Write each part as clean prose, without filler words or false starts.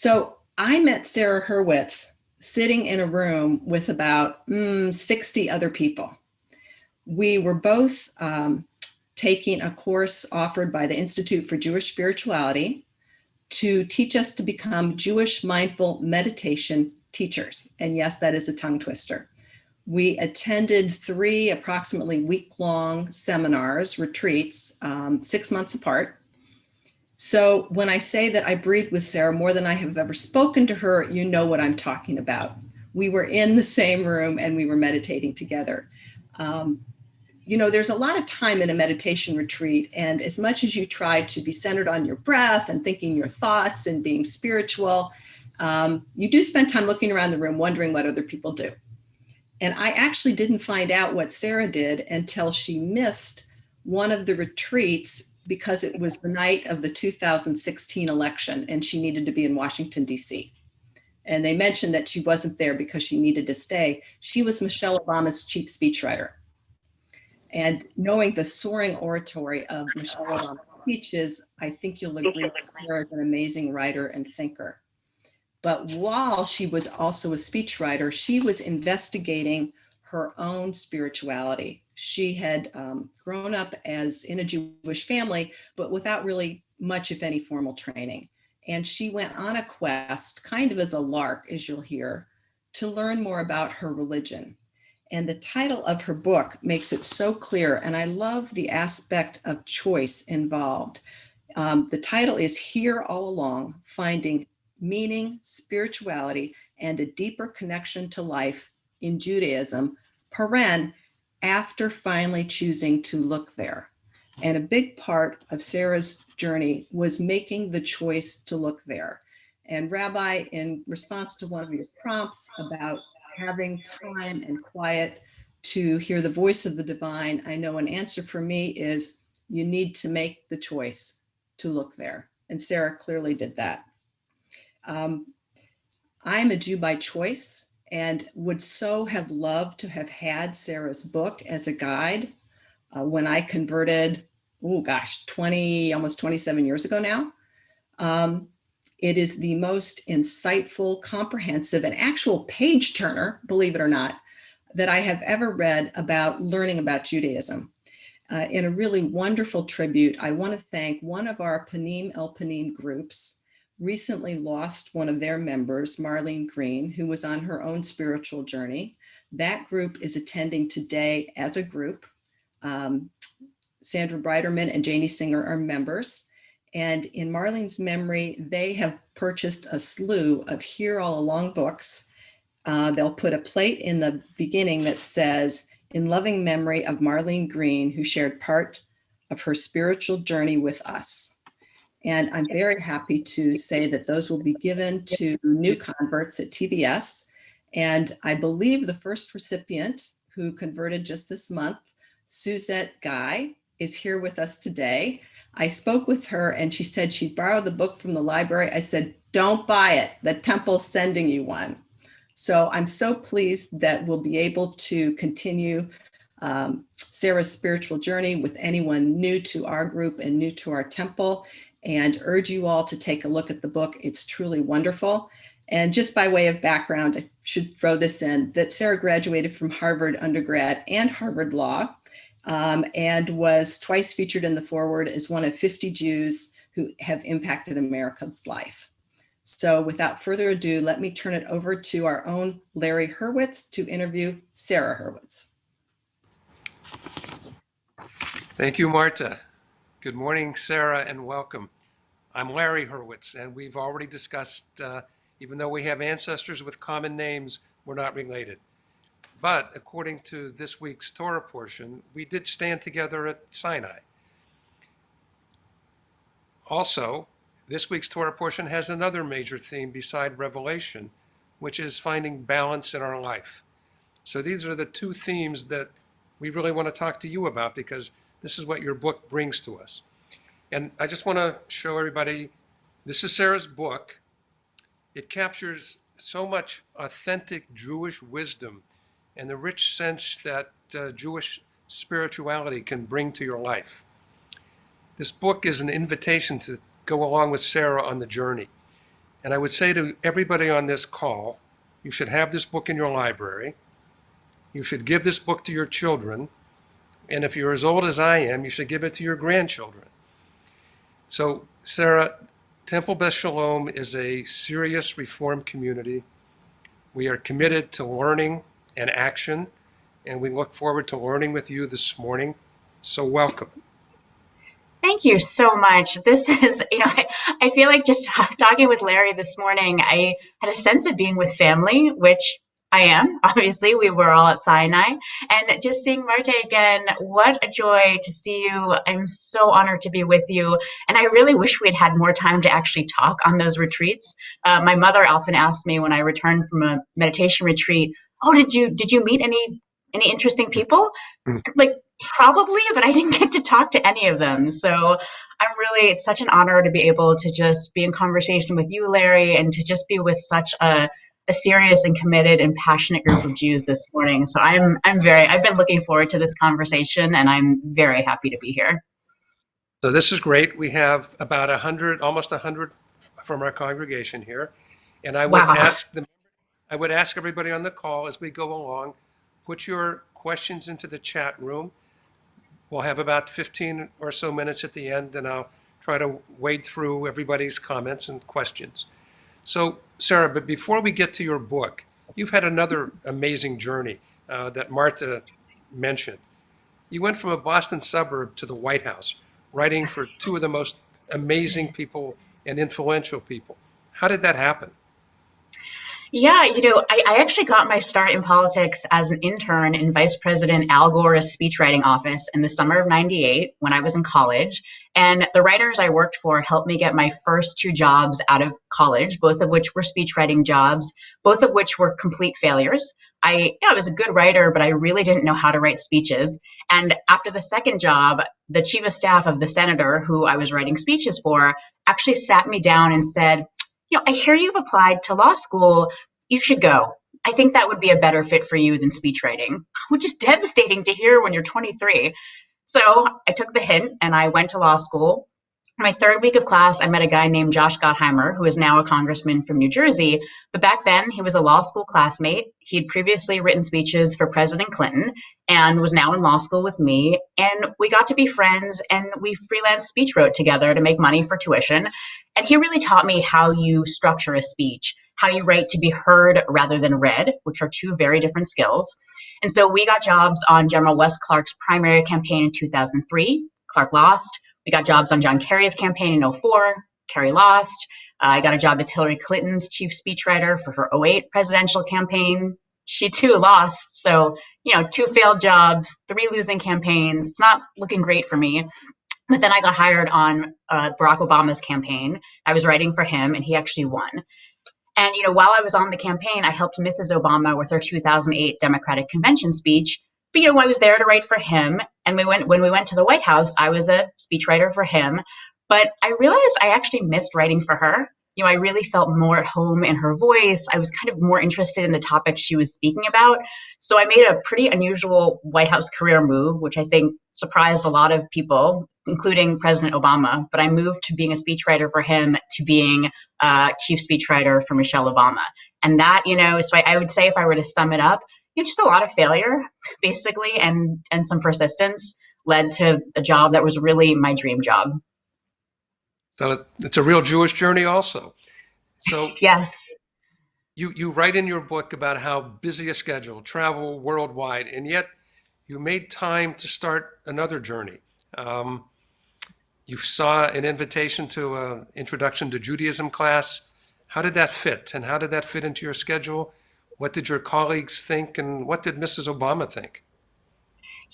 So I met Sarah Hurwitz sitting in a room with about 60 other people. We were both taking a course offered by the Institute for Jewish Spirituality to teach us to become Jewish mindful meditation teachers. And yes, that is a tongue twister. We attended 3 approximately week-long seminars, retreats, 6 months apart. So when I say that I breathed with Sarah more than I have ever spoken to her, you know what I'm talking about. We were in the same room and we were meditating together. There's a lot of time in a meditation retreat, and as much as you try to be centered on your breath and thinking your thoughts and being spiritual, you do spend time looking around the room wondering what other people do. And I actually didn't find out what Sarah did until she missed one of the retreats because it was the night of the 2016 election and she needed to be in Washington, D.C. And they mentioned that she wasn't there because she needed to stay. She was Michelle Obama's chief speechwriter. And knowing the soaring oratory of Michelle Obama's speeches, I think you'll agree that Sarah is an amazing writer and thinker. But while she was also a speechwriter, she was investigating her own spirituality. She had grown up as in a Jewish family, but without really much, if any, formal training. And she went on a quest, kind of as a lark, as you'll hear, to learn more about her religion. And the title of her book makes it so clear. And I love the aspect of choice involved. The title is Here All Along, Finding Meaning, Spirituality, and a Deeper Connection to Life in Judaism, after finally choosing to look there. And a big part of Sarah's journey was making the choice to look there. And Rabbi, in response to one of your prompts about having time and quiet to hear the voice of the divine, I know an answer for me is you need to make the choice to look there. And Sarah clearly did that. I'm a Jew by choice and would so have loved to have had Sarah's book as a guide when I converted, almost 27 years ago now. It is the most insightful, comprehensive, and actual page turner, believe it or not, that I have ever read about learning about Judaism. In a really wonderful tribute, I want to thank one of our Panim El Panim groups, recently lost one of their members, Marlene Green, who was on her own spiritual journey. That group is attending today as a group. Sandra Breiterman and Janie Singer are members. And in Marlene's memory, they have purchased a slew of Here All Along books. They'll put a plate in the beginning that says, in loving memory of Marlene Green, who shared part of her spiritual journey with us. And I'm very happy to say that those will be given to new converts at TBS. And I believe the first recipient who converted just this month, Suzette Guy, is here with us today. I spoke with her and she said she'd borrow the book from the library. I said, don't buy it. The temple's sending you one. So I'm so pleased that we'll be able to continue Sarah's spiritual journey with anyone new to our group and new to our temple, and urge you all to take a look at the book. It's truly wonderful. And just by way of background, I should throw this in, that Sarah graduated from Harvard undergrad and Harvard Law, and was twice featured in the foreword as one of 50 Jews who have impacted America's life. So without further ado, let me turn it over to our own Larry Hurwitz to interview Sarah Hurwitz. Thank you, Marta. Good morning, Sarah, and welcome. I'm Larry Hurwitz, and we've already discussed, even though we have ancestors with common names, we're not related. But according to this week's Torah portion, we did stand together at Sinai. Also, this week's Torah portion has another major theme beside Revelation, which is finding balance in our life. So these are the two themes that we really want to talk to you about, because this is what your book brings to us. And I just want to show everybody, this is Sarah's book. It captures so much authentic Jewish wisdom and the rich sense that Jewish spirituality can bring to your life. This book is an invitation to go along with Sarah on the journey. And I would say to everybody on this call, you should have this book in your library. You should give this book to your children. And if you're as old as I am, you should give it to your grandchildren. So, Sarah, Temple Beth Shalom is a serious reform community. We are committed to learning and action, and we look forward to learning with you this morning. So, welcome. Thank you so much. This is, I feel like just talking with Larry this morning, I had a sense of being with family, which I am. Obviously, we were all at Sinai. And just seeing Marte again, what a joy to see you. I'm so honored to be with you. And I really wish we'd had more time to actually talk on those retreats. My mother often asked me when I returned from a meditation retreat, oh, did you meet any interesting people? Like, probably, but I didn't get to talk to any of them. So it's such an honor to be able to just be in conversation with you, Larry, and to just be with such a serious and committed and passionate group of Jews this morning. So I've been looking forward to this conversation, and I'm very happy to be here. So this is great. We have about 100, almost 100 from our congregation here. And Wow. I would ask everybody on the call as we go along, put your questions into the chat room. We'll have about 15 or so minutes at the end, and I'll try to wade through everybody's comments and questions. So, Sarah, but before we get to your book, you've had another amazing journey that Martha mentioned. You went from a Boston suburb to the White House, writing for two of the most amazing people and influential people. How did that happen? Yeah, I actually got my start in politics as an intern in Vice President Al Gore's speechwriting office in the summer of '98 when I was in college. And the writers I worked for helped me get my first two jobs out of college, both of which were speechwriting jobs, both of which were complete failures. I was a good writer, but I really didn't know how to write speeches. And after the second job, the chief of staff of the senator who I was writing speeches for actually sat me down and said, I hear you've applied to law school. You should go. I think that would be a better fit for you than speech writing, which is devastating to hear when you're 23. So I took the hint and I went to law school. My third week of class, I met a guy named Josh Gottheimer, who is now a congressman from New Jersey. But back then, he was a law school classmate. He'd previously written speeches for President Clinton and was now in law school with me. And we got to be friends, and we freelance speech wrote together to make money for tuition. And he really taught me how you structure a speech, how you write to be heard rather than read, which are two very different skills. And so we got jobs on General Wes Clark's primary campaign in 2003. Clark lost. We got jobs on John Kerry's campaign in '04. Kerry lost. I got a job as Hillary Clinton's chief speechwriter for her '08 presidential campaign. She too lost. So, two failed jobs, three losing campaigns. It's not looking great for me. But then I got hired on Barack Obama's campaign. I was writing for him, and he actually won. And, while I was on the campaign, I helped Mrs. Obama with her 2008 Democratic Convention speech. But, I was there to write for him. And when we went to the White House, I was a speechwriter for him. But I realized I actually missed writing for her. I really felt more at home in her voice. I was kind of more interested in the topics she was speaking about. So I made a pretty unusual White House career move, which I think surprised a lot of people, including President Obama. But I moved to being a speechwriter for him to being chief speechwriter for Michelle Obama. And that, so I would say if I were to sum it up, just a lot of failure, basically, and some persistence led to a job that was really my dream job. So it's a real Jewish journey also. So yes. You write in your book about how busy a schedule, travel worldwide, and yet you made time to start another journey. You saw an invitation to an introduction to Judaism class. How did that fit? And how did that fit into your schedule? What did your colleagues think? And what did Mrs. Obama think?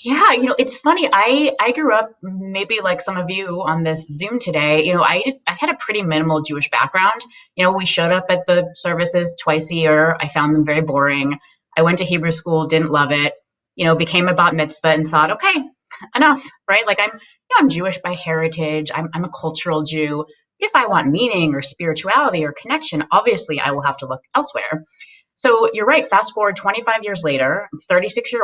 Yeah, it's funny. I grew up maybe like some of you on this Zoom today. I had a pretty minimal Jewish background. We showed up at the services twice a year. I found them very boring. I went to Hebrew school, didn't love it. Became a bat mitzvah and thought, okay, enough, right? Like I'm Jewish by heritage. I'm a cultural Jew. If I want meaning or spirituality or connection, obviously I will have to look elsewhere. So you're right. Fast forward 25 years later, I'm 36 years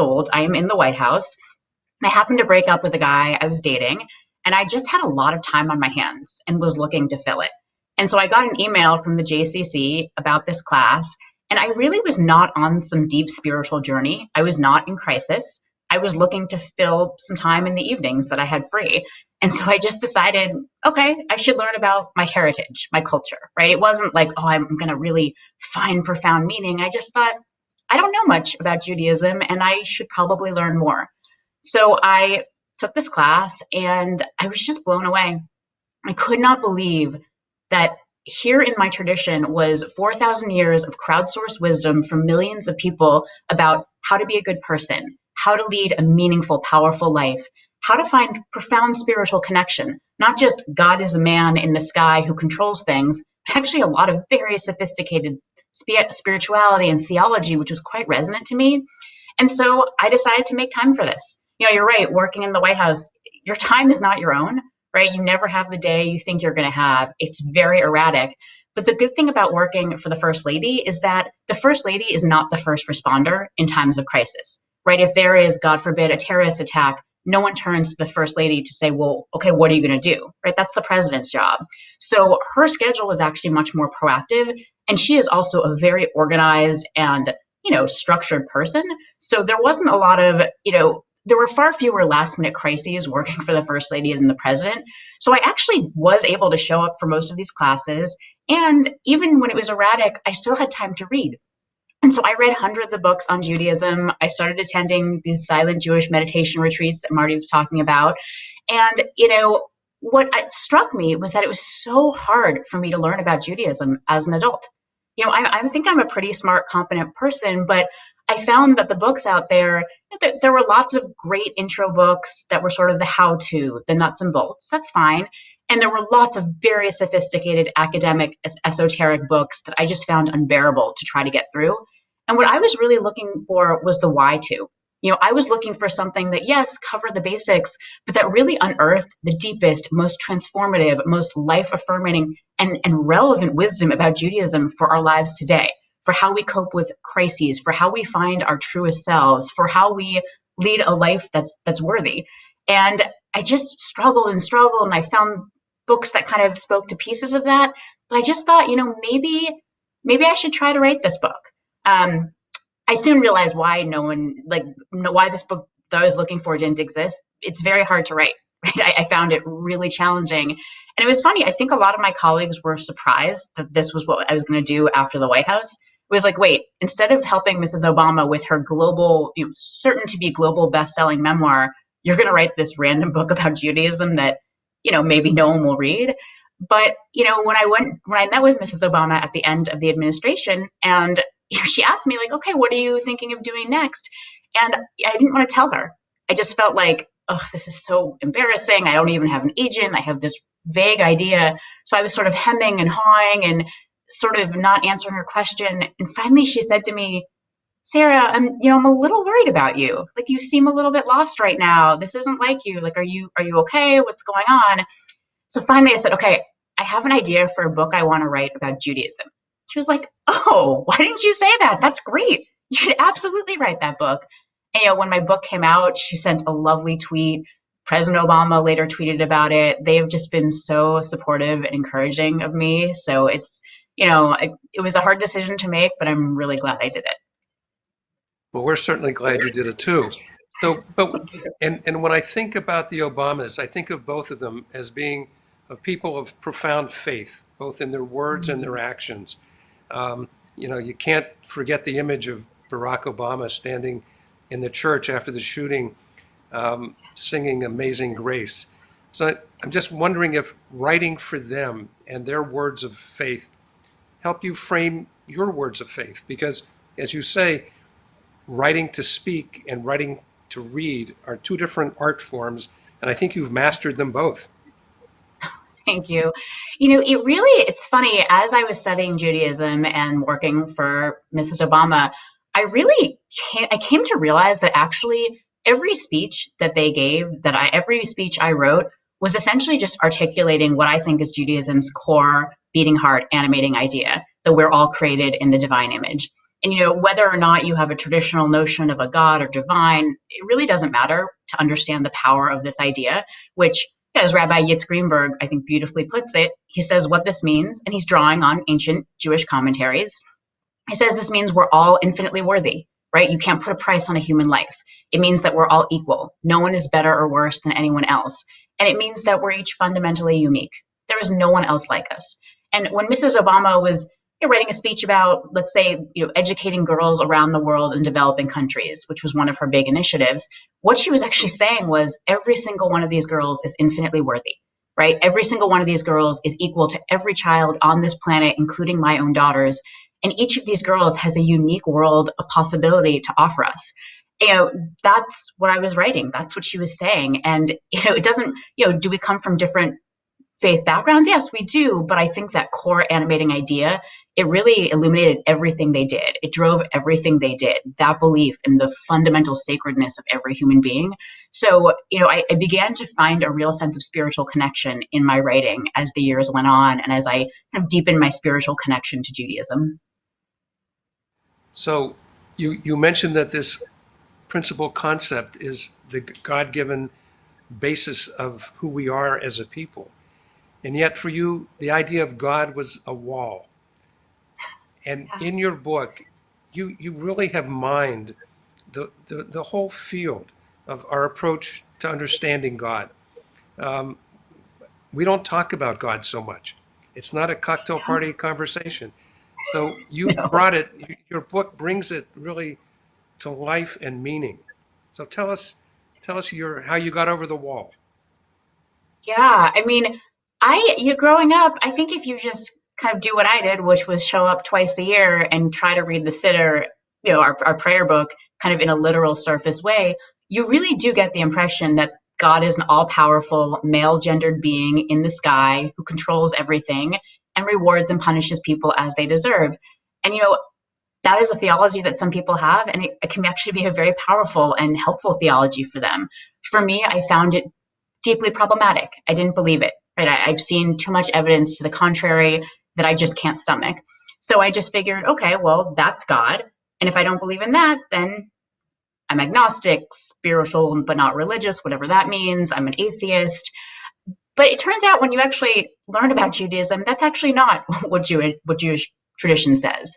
old. I am in the White House. And I happened to break up with a guy I was dating, and I just had a lot of time on my hands and was looking to fill it. And so I got an email from the JCC about this class, and I really was not on some deep spiritual journey. I was not in crisis. I was looking to fill some time in the evenings that I had free. And so I just decided, okay, I should learn about my heritage, my culture, right? It wasn't like, oh, I'm going to really find profound meaning. I just thought, I don't know much about Judaism, and I should probably learn more. So I took this class, and I was just blown away. I could not believe that here in my tradition was 4,000 years of crowdsourced wisdom from millions of people about how to be a good person, how to lead a meaningful, powerful life, how to find profound spiritual connection, not just God is a man in the sky who controls things, but actually a lot of very sophisticated spirituality and theology, which was quite resonant to me. And so I decided to make time for this. You're right, working in the White House, your time is not your own, right? You never have the day you think you're going to have. It's very erratic. But the good thing about working for the First Lady is that the First Lady is not the first responder in times of crisis, right? If there is, God forbid, a terrorist attack, no one turns to the First Lady to say, well, okay, what are you going to do, right? That's the president's job. So her schedule was actually much more proactive. And she is also a very organized and, structured person. So there wasn't a lot of, there were far fewer last minute crises working for the First Lady than the president. So I actually was able to show up for most of these classes. And even when it was erratic, I still had time to read. And so I read hundreds of books on Judaism. I started attending these silent Jewish meditation retreats that Marty was talking about. And, what struck me was that it was so hard for me to learn about Judaism as an adult. I think I'm a pretty smart, competent person, but I found that the books out there, there were lots of great intro books that were sort of the how-to, the nuts and bolts. That's fine. And there were lots of very sophisticated academic, esoteric books that I just found unbearable to try to get through. And what I was really looking for was the why to. I was looking for something that, yes, covered the basics, but that really unearthed the deepest, most transformative, most life-affirming and relevant wisdom about Judaism for our lives today, for how we cope with crises, for how we find our truest selves, for how we lead a life that's worthy. And I just struggled, and I found books that kind of spoke to pieces of that. But I just thought, maybe I should try to write this book. I soon realized why why this book that I was looking for didn't exist. It's very hard to write. Right? I found it really challenging. And it was funny. I think a lot of my colleagues were surprised that this was what I was going to do after the White House. It was like, wait, instead of helping Mrs. Obama with her global, certain to be global best-selling memoir, you're going to write this random book about Judaism that, maybe no one will read. But, when I met with Mrs. Obama at the end of the administration, and she asked me like, okay, what are you thinking of doing next? And I didn't want to tell her. I just felt like, oh, this is so embarrassing. I don't even have an agent. I have this vague idea. So I was sort of hemming and hawing and sort of not answering her question. And finally she said to me, Sarah, I'm a little worried about you. Like, you seem a little bit lost right now. This isn't like you. Like, are you okay? What's going on? So finally I said, okay, I have an idea for a book I want to write about Judaism. She was like, oh, why didn't you say that? That's great. You should absolutely write that book. And, when my book came out, she sent a lovely tweet. President Obama later tweeted about it. They've just been so supportive and encouraging of me. So it's, it was a hard decision to make, but I'm really glad I did it. Well, we're certainly glad you did it too. So, and when I think about the Obamas, I think of both of them as being of people of profound faith, both in their words and their actions. You can't forget the image of Barack Obama standing in the church after the shooting, singing Amazing Grace. So I'm just wondering if writing for them and their words of faith help you frame your words of faith, because as you say, writing to speak and writing to read are two different art forms, and I think you've mastered them both. Thank you. It's funny, as I was studying Judaism and working for Mrs. Obama, I came to realize that actually every speech that they gave, every speech I wrote was essentially just articulating what I think is Judaism's core, beating heart, animating idea, that we're all created in the divine image. And, whether or not you have a traditional notion of a God or divine, it really doesn't matter to understand the power of this idea, which as Rabbi Yitz Greenberg, I think, beautifully puts it, he says what this means, and he's drawing on ancient Jewish commentaries. He says this means we're all infinitely worthy, right? You can't put a price on a human life. It means that we're all equal. No one is better or worse than anyone else. And it means that we're each fundamentally unique. There is no one else like us. And when Mrs. Obama was writing a speech about, let's say, educating girls around the world in developing countries, which was one of her big initiatives, what she was actually saying was every single one of these girls is infinitely worthy, right? Every single one of these girls is equal to every child on this planet, including my own daughters. And each of these girls has a unique world of possibility to offer us. That's what I was writing. That's what she was saying. And, it doesn't, do we come from different faith backgrounds? Yes, we do. But I think that core animating idea, it really illuminated everything they did. It drove everything they did, that belief in the fundamental sacredness of every human being. So, I began to find a real sense of spiritual connection in my writing as the years went on and as I kind of deepened my spiritual connection to Judaism. So you mentioned that this principal concept is the God-given basis of who we are as a people. And yet for you, the idea of God was a wall. And in your book, you really have mined the whole field of our approach to understanding God. We don't talk about God so much. It's not a cocktail party conversation. So you brought it, your book brings it really to life and meaning. So tell us how you got over the wall. Yeah, I mean, you're growing up, I think if you just kind of do what I did, which was show up twice a year and try to read the Siddur, our prayer book, kind of in a literal surface way, you really do get the impression that God is an all-powerful, male-gendered being in the sky who controls everything and rewards and punishes people as they deserve. And, that is a theology that some people have, and it can actually be a very powerful and helpful theology for them. For me, I found it deeply problematic. I didn't believe it, right? I've seen too much evidence to the contrary that I just can't stomach. So I just figured, okay, well, that's God. And if I don't believe in that, then I'm agnostic, spiritual, but not religious, whatever that means. I'm an atheist. But it turns out when you actually learn about Judaism, that's actually not what Jewish tradition says.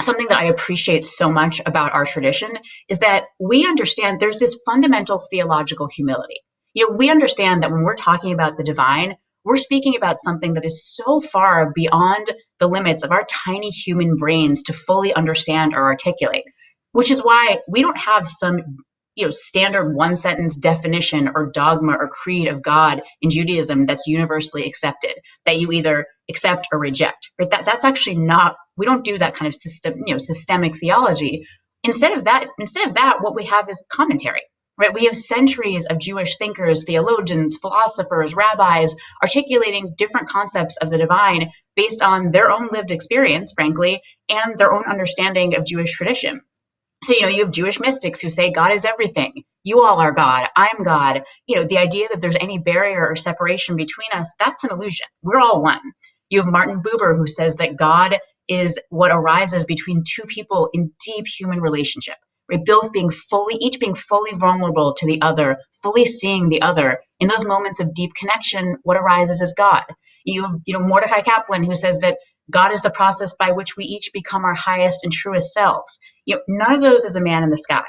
Something that I appreciate so much about our tradition is that we understand there's this fundamental theological humility. We understand that when we're talking about the divine, we're speaking about something that is so far beyond the limits of our tiny human brains to fully understand or articulate, which is why we don't have some standard one sentence definition or dogma or creed of God in Judaism that's universally accepted, that you either accept or reject, right? That's actually not, we don't do that kind of systemic theology. Instead of that, what we have is commentary, right? We have centuries of Jewish thinkers, theologians, philosophers, rabbis articulating different concepts of the divine based on their own lived experience, frankly, and their own understanding of Jewish tradition. So, you have Jewish mystics who say God is everything. You all are God. I'm God. The idea that there's any barrier or separation between us, that's an illusion. We're all one. You have Martin Buber who says that God is what arises between two people in deep human relationship, right? Each being fully vulnerable to the other, fully seeing the other. In those moments of deep connection, what arises is God. You have, Mordecai Kaplan who says that God is the process by which we each become our highest and truest selves. None of those is a man in the sky.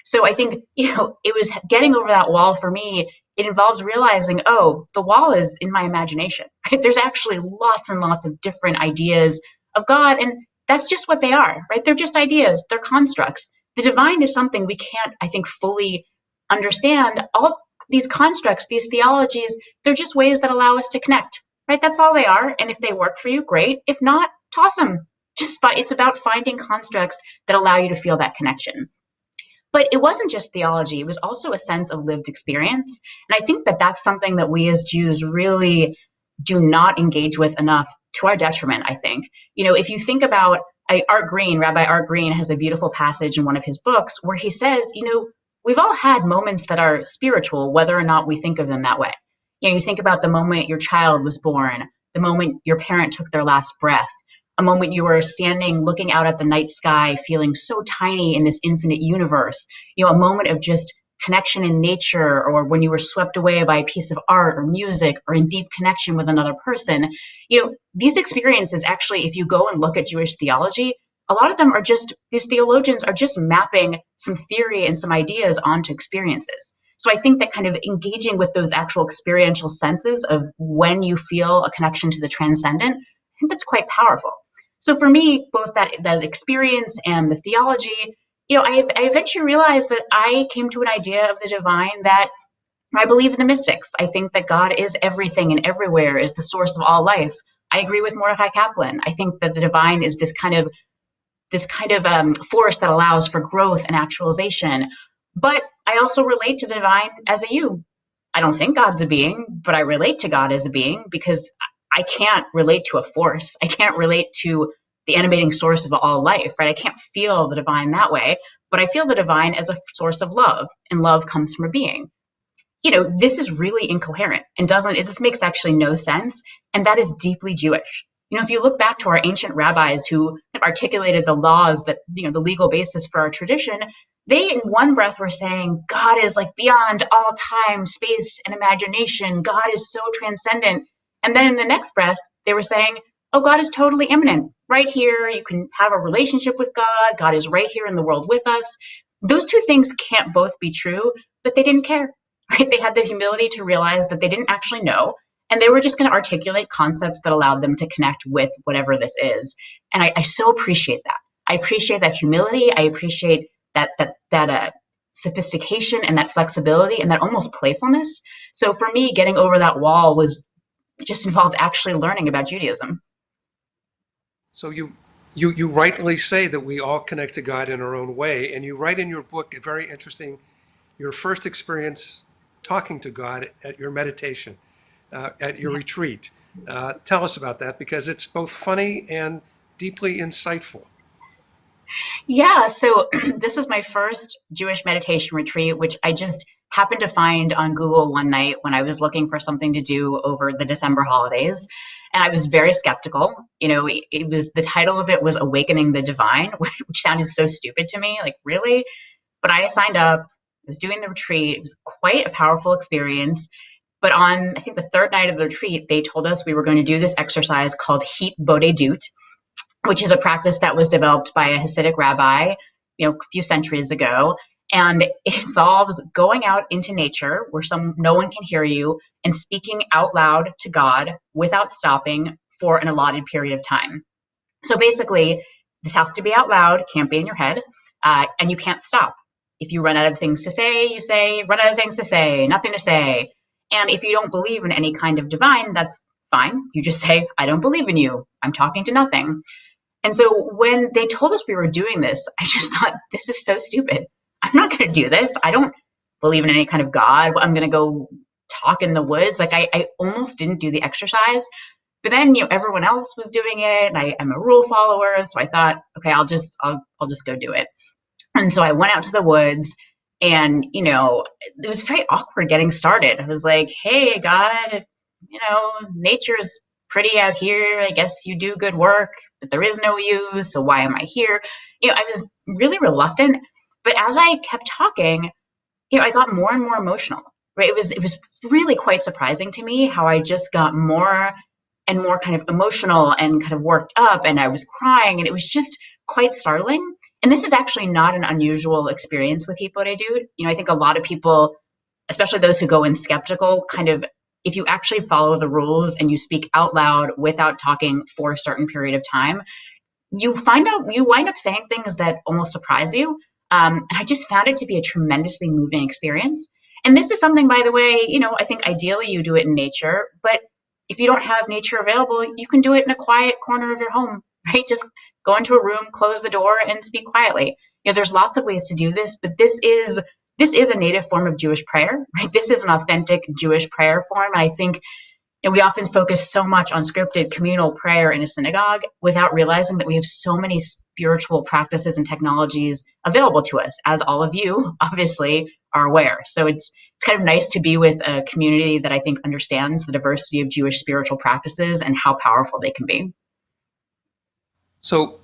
So I think, it was getting over that wall for me. It involves realizing, the wall is in my imagination. Right? There's actually lots and lots of different ideas of God, and that's just what they are, right? They're just ideas. They're constructs. The divine is something we can't, I think, fully understand. All these constructs, these theologies, they're just ways that allow us to connect. Right? That's all they are. And if they work for you, great. If not, toss them. It's about finding constructs that allow you to feel that connection. But it wasn't just theology. It was also a sense of lived experience. And I think that that's something that we as Jews really do not engage with enough, to our detriment, I think. If you think about Rabbi Art Green has a beautiful passage in one of his books where he says, we've all had moments that are spiritual, whether or not we think of them that way. You think about the moment your child was born, the moment your parent took their last breath, a moment you were standing looking out at the night sky, feeling so tiny in this infinite universe, a moment of just connection in nature, or when you were swept away by a piece of art or music, or in deep connection with another person. These experiences actually, if you go and look at Jewish theology, a lot of them are just, these theologians are just mapping some theory and some ideas onto experiences. So I think that kind of engaging with those actual experiential senses of when you feel a connection to the transcendent, I think that's quite powerful. So for me, both that experience and the theology, I eventually realized that I came to an idea of the divine that I believe in the mystics. I think that God is everything and everywhere, is the source of all life. I agree with Mordecai Kaplan. I think that the divine is this kind of force that allows for growth and actualization. But I also relate to the divine as a you. I don't think God's a being, but I relate to God as a being because I can't relate to a force. I can't relate to the animating source of all life, right? I can't feel the divine that way, but I feel the divine as a source of love, and love comes from a being. This is really incoherent and this makes actually no sense. And that is deeply Jewish. If you look back to our ancient rabbis who articulated the laws that, the legal basis for our tradition, they in one breath were saying, God is like beyond all time, space, and imagination. God is so transcendent. And then in the next breath, they were saying, oh, God is totally immanent. Right here, you can have a relationship with God. God is right here in the world with us. Those two things can't both be true, but they didn't care. Right? They had the humility to realize that they didn't actually know, and they were just going to articulate concepts that allowed them to connect with whatever this is. And I so appreciate that. I appreciate that humility. I appreciate that sophistication and that flexibility and that almost playfulness. So for me, getting over that wall was just involved actually learning about Judaism. So you rightly say that we all connect to God in our own way, and you write in your book a very interesting, your first experience talking to God at your meditation, at your retreat. Tell us about that, because it's both funny and deeply insightful. Yeah, so this was my first Jewish meditation retreat, which I just happened to find on Google one night when I was looking for something to do over the December holidays. And I was very skeptical. It was, the title of it was Awakening the Divine, which sounded so stupid to me. Like, really? But I signed up, I was doing the retreat. It was quite a powerful experience. But on, I think, the third night of the retreat, they told us we were going to do this exercise called Heat Bodedut, which is a practice that was developed by a Hasidic rabbi, a few centuries ago. And it involves going out into nature where no one can hear you and speaking out loud to God without stopping for an allotted period of time. So basically, this has to be out loud, can't be in your head, and you can't stop. If you run out of things to say, you say, run out of things to say, nothing to say. And if you don't believe in any kind of divine, that's fine. You just say, I don't believe in you. I'm talking to nothing. And so when they told us we were doing this, I just thought, this is so stupid. I'm not going to do this. I don't believe in any kind of God. I'm going to go talk in the woods. Like I almost didn't do the exercise. But then, everyone else was doing it, and I'm a rule follower. So I thought, okay, I'll just go do it. And so I went out to the woods, and, it was very awkward getting started. I was like, hey, God, nature's pretty out here. I guess you do good work, but there is no you. So why am I here? I was really reluctant. But as I kept talking, I got more and more emotional. Right? It was really quite surprising to me how I just got more and more kind of emotional and kind of worked up, and I was crying, and it was just quite startling. And this is actually not an unusual experience with Hit Bodedut. I think a lot of people, especially those who go in skeptical, kind of, if you actually follow the rules and you speak out loud without talking for a certain period of time, you wind up saying things that almost surprise you. And I just found it to be a tremendously moving experience. And this is something, by the way, I think ideally you do it in nature, but if you don't have nature available, you can do it in a quiet corner of your home, right? Just go into a room, close the door, and speak quietly. There's lots of ways to do this, but this is a native form of Jewish prayer, right? This is an authentic Jewish prayer form. And I think we often focus so much on scripted communal prayer in a synagogue without realizing that we have so many spiritual practices and technologies available to us, as all of you obviously are aware. So it's kind of nice to be with a community that I think understands the diversity of Jewish spiritual practices and how powerful they can be. So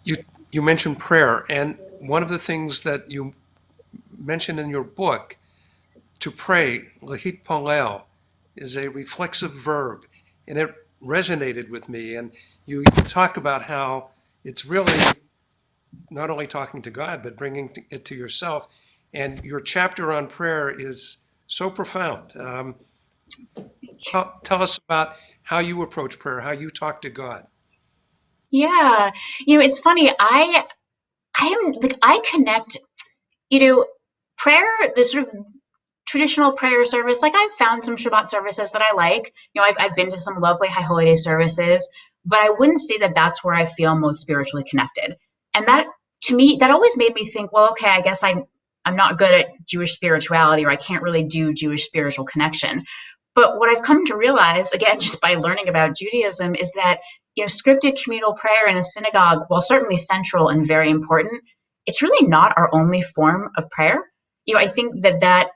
you mentioned prayer, and one of the things that you mention in your book, to pray, lahit palel, is a reflexive verb, and it resonated with me. And you talk about how it's really not only talking to God, but bringing it to yourself. And your chapter on prayer is so profound. Tell us about how you approach prayer, how you talk to God. Yeah, it's funny. I connect, you know, prayer, the sort of traditional prayer service. Like I've found some Shabbat services that I like. I've been to some lovely High Holy Day services, but I wouldn't say that that's where I feel most spiritually connected. And that, to me, that always made me think, well, okay, I guess I'm not good at Jewish spirituality, or I can't really do Jewish spiritual connection. But what I've come to realize, again, just by learning about Judaism, is that scripted communal prayer in a synagogue, while certainly central and very important, it's really not our only form of prayer. I think that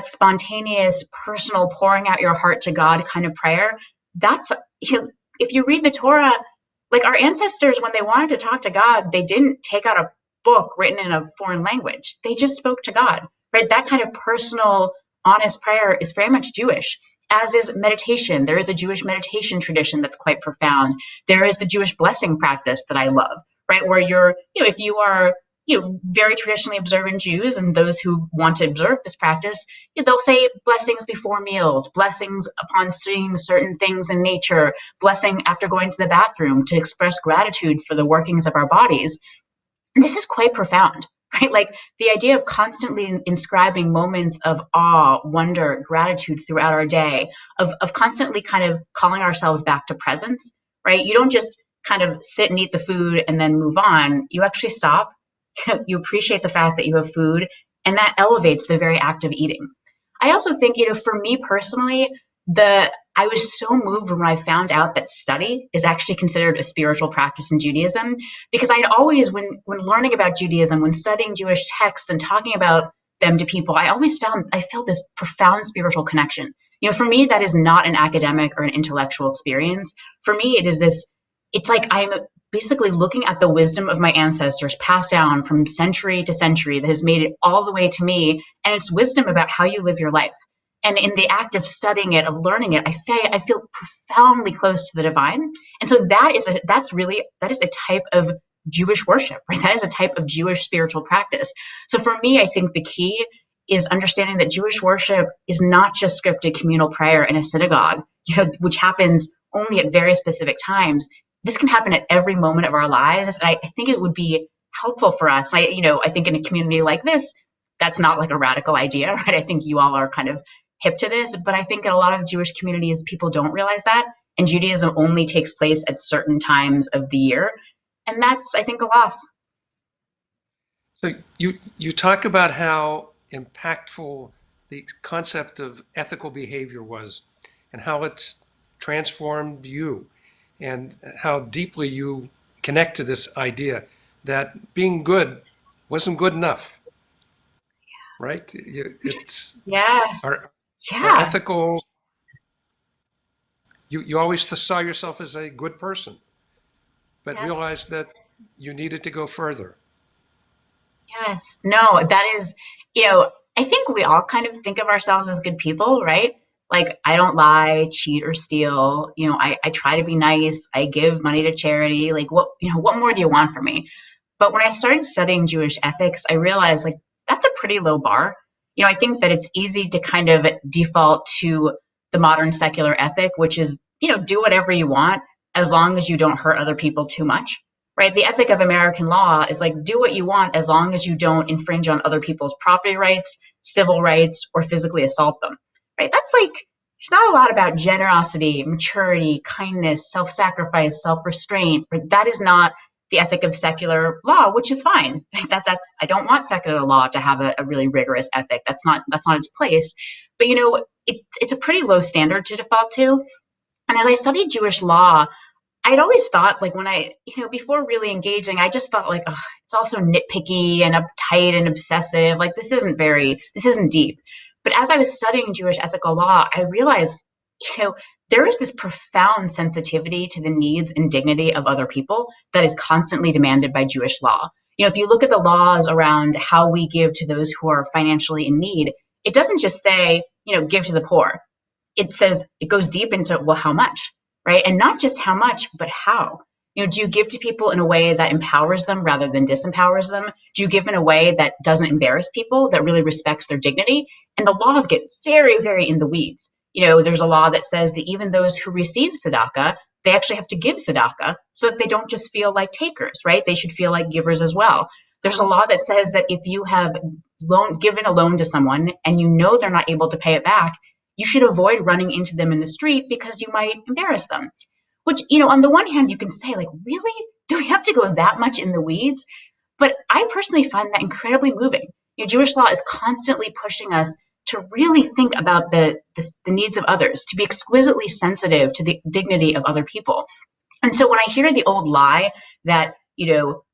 spontaneous, personal, pouring out your heart to God kind of prayer, that's, if you read the Torah, like our ancestors, when they wanted to talk to God, they didn't take out a book written in a foreign language. They just spoke to God, right? That kind of personal, honest prayer is very much Jewish, as is meditation. There is a Jewish meditation tradition that's quite profound. There is the Jewish blessing practice that I love, right? Where if you are, very traditionally observant Jews, and those who want to observe this practice, they'll say blessings before meals, blessings upon seeing certain things in nature, blessing after going to the bathroom, to express gratitude for the workings of our bodies. And this is quite profound, right? Like the idea of constantly inscribing moments of awe, wonder, gratitude throughout our day, of constantly kind of calling ourselves back to presence, right? You don't just kind of sit and eat the food and then move on. You actually stop. You appreciate the fact that you have food, and that elevates the very act of eating. I also think, for me personally, I was so moved when I found out that study is actually considered a spiritual practice in Judaism, because I'd always, when learning about Judaism, when studying Jewish texts and talking about them to people, I felt this profound spiritual connection. For me, that is not an academic or an intellectual experience. For me, it's like I'm basically looking at the wisdom of my ancestors passed down from century to century that has made it all the way to me. And it's wisdom about how you live your life. And in the act of studying it, of learning it, I feel profoundly close to the divine. And so that is a type of Jewish worship, right? That is a type of Jewish spiritual practice. So for me, I think the key is understanding that Jewish worship is not just scripted communal prayer in a synagogue, which happens only at very specific times. This can happen at every moment of our lives. And I think it would be helpful for us. I think in a community like this, that's not like a radical idea, right? I think you all are kind of hip to this, but I think in a lot of Jewish communities, people don't realize that. And Judaism only takes place at certain times of the year. And that's, I think, a loss. So you talk about how impactful the concept of ethical behavior was, and how it's transformed you, and how deeply you connect to this idea that being good wasn't good enough, right? It's Yes. our Yeah. ethical. You always saw yourself as a good person, but Yes. realized that you needed to go further. Yes. No, that is, I think we all kind of think of ourselves as good people, right? Like, I don't lie, cheat, or steal. I try to be nice. I give money to charity. Like, what more do you want from me? But when I started studying Jewish ethics, I realized, like, that's a pretty low bar. I think that it's easy to kind of default to the modern secular ethic, which is, do whatever you want as long as you don't hurt other people too much, right? The ethic of American law is like, do what you want as long as you don't infringe on other people's property rights, civil rights, or physically assault them, right? That's like, there's not a lot about generosity, maturity, kindness, self-sacrifice, self-restraint. Right? That is not the ethic of secular law, which is fine. That's I don't want secular law to have a really rigorous ethic. That's not its place. But it's a pretty low standard to default to. And as I studied Jewish law, I'd always thought, like, when before really engaging, I just thought, like, oh, it's also nitpicky and uptight and obsessive. Like, this isn't deep. But as I was studying Jewish ethical law, I realized, there is this profound sensitivity to the needs and dignity of other people that is constantly demanded by Jewish law. If you look at the laws around how we give to those who are financially in need, it doesn't just say, give to the poor. It says, it goes deep into, well, how much, right? And not just how much, but how. Do you give to people in a way that empowers them rather than disempowers them? Do you give in a way that doesn't embarrass people, that really respects their dignity? And the laws get very, very in the weeds. There's a law that says that even those who receive tzedakah, they actually have to give tzedakah so that they don't just feel like takers, right? They should feel like givers as well. There's a law that says that if you have given a loan to someone and they're not able to pay it back, you should avoid running into them in the street because you might embarrass them. Which, on the one hand, you can say, like, really? Do we have to go that much in the weeds? But I personally find that incredibly moving. Jewish law is constantly pushing us to really think about the needs of others, to be exquisitely sensitive to the dignity of other people. And so when I hear the old lie that,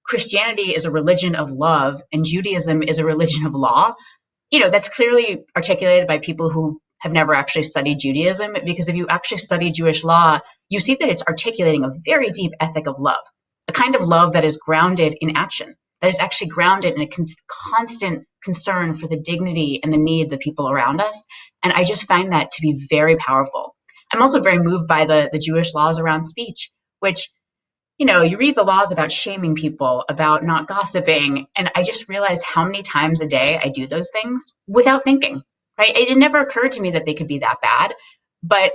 Christianity is a religion of love and Judaism is a religion of law, that's clearly articulated by people who have never actually studied Judaism, because if you actually study Jewish law, you see that it's articulating a very deep ethic of love, a kind of love that is grounded in action, that is actually grounded in a constant concern for the dignity and the needs of people around us. And I just find that to be very powerful. I'm also very moved by the Jewish laws around speech, which, you read the laws about shaming people, about not gossiping, and I just realize how many times a day I do those things without thinking, right? It never occurred to me that they could be that bad. But,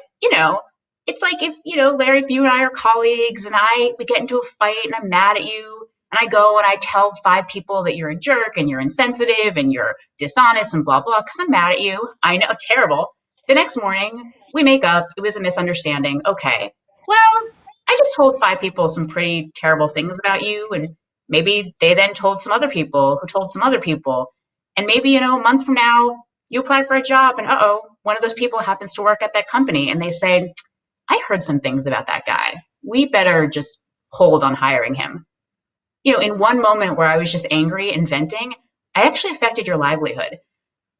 it's like if, Larry, if you and I are colleagues and we get into a fight and I'm mad at you and I go and I tell 5 people that you're a jerk and you're insensitive and you're dishonest and blah, blah, because I'm mad at you. I know, terrible. The next morning we make up. It was a misunderstanding. Okay. Well, I just told 5 people some pretty terrible things about you, and maybe they then told some other people who told some other people. And maybe, a month from now, you apply for a job and one of those people happens to work at that company and they say, I heard some things about that guy. We better just hold on hiring him. In one moment where I was just angry and venting, I actually affected your livelihood.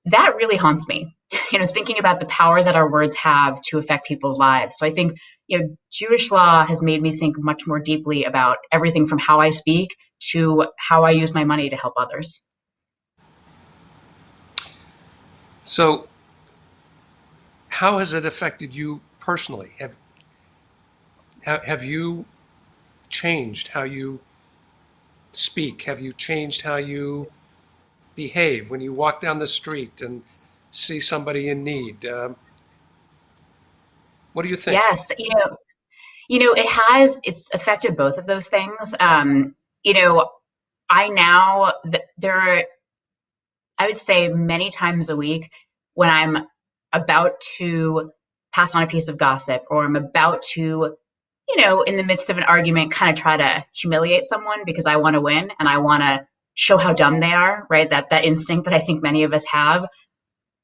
That really haunts me, thinking about the power that our words have to affect people's lives. So I think, Jewish law has made me think much more deeply about everything from how I speak to how I use my money to help others. So how has it affected you personally? Have you changed how you speak? Have you changed how you behave when you walk down the street and see somebody in need? What do you think? Yes, it's affected both of those things. I now, there are, I would say many times a week when I'm about to pass on a piece of gossip or I'm about to, in the midst of an argument, kind of try to humiliate someone because I want to win and I want to show how dumb they are, right? That instinct that I think many of us have.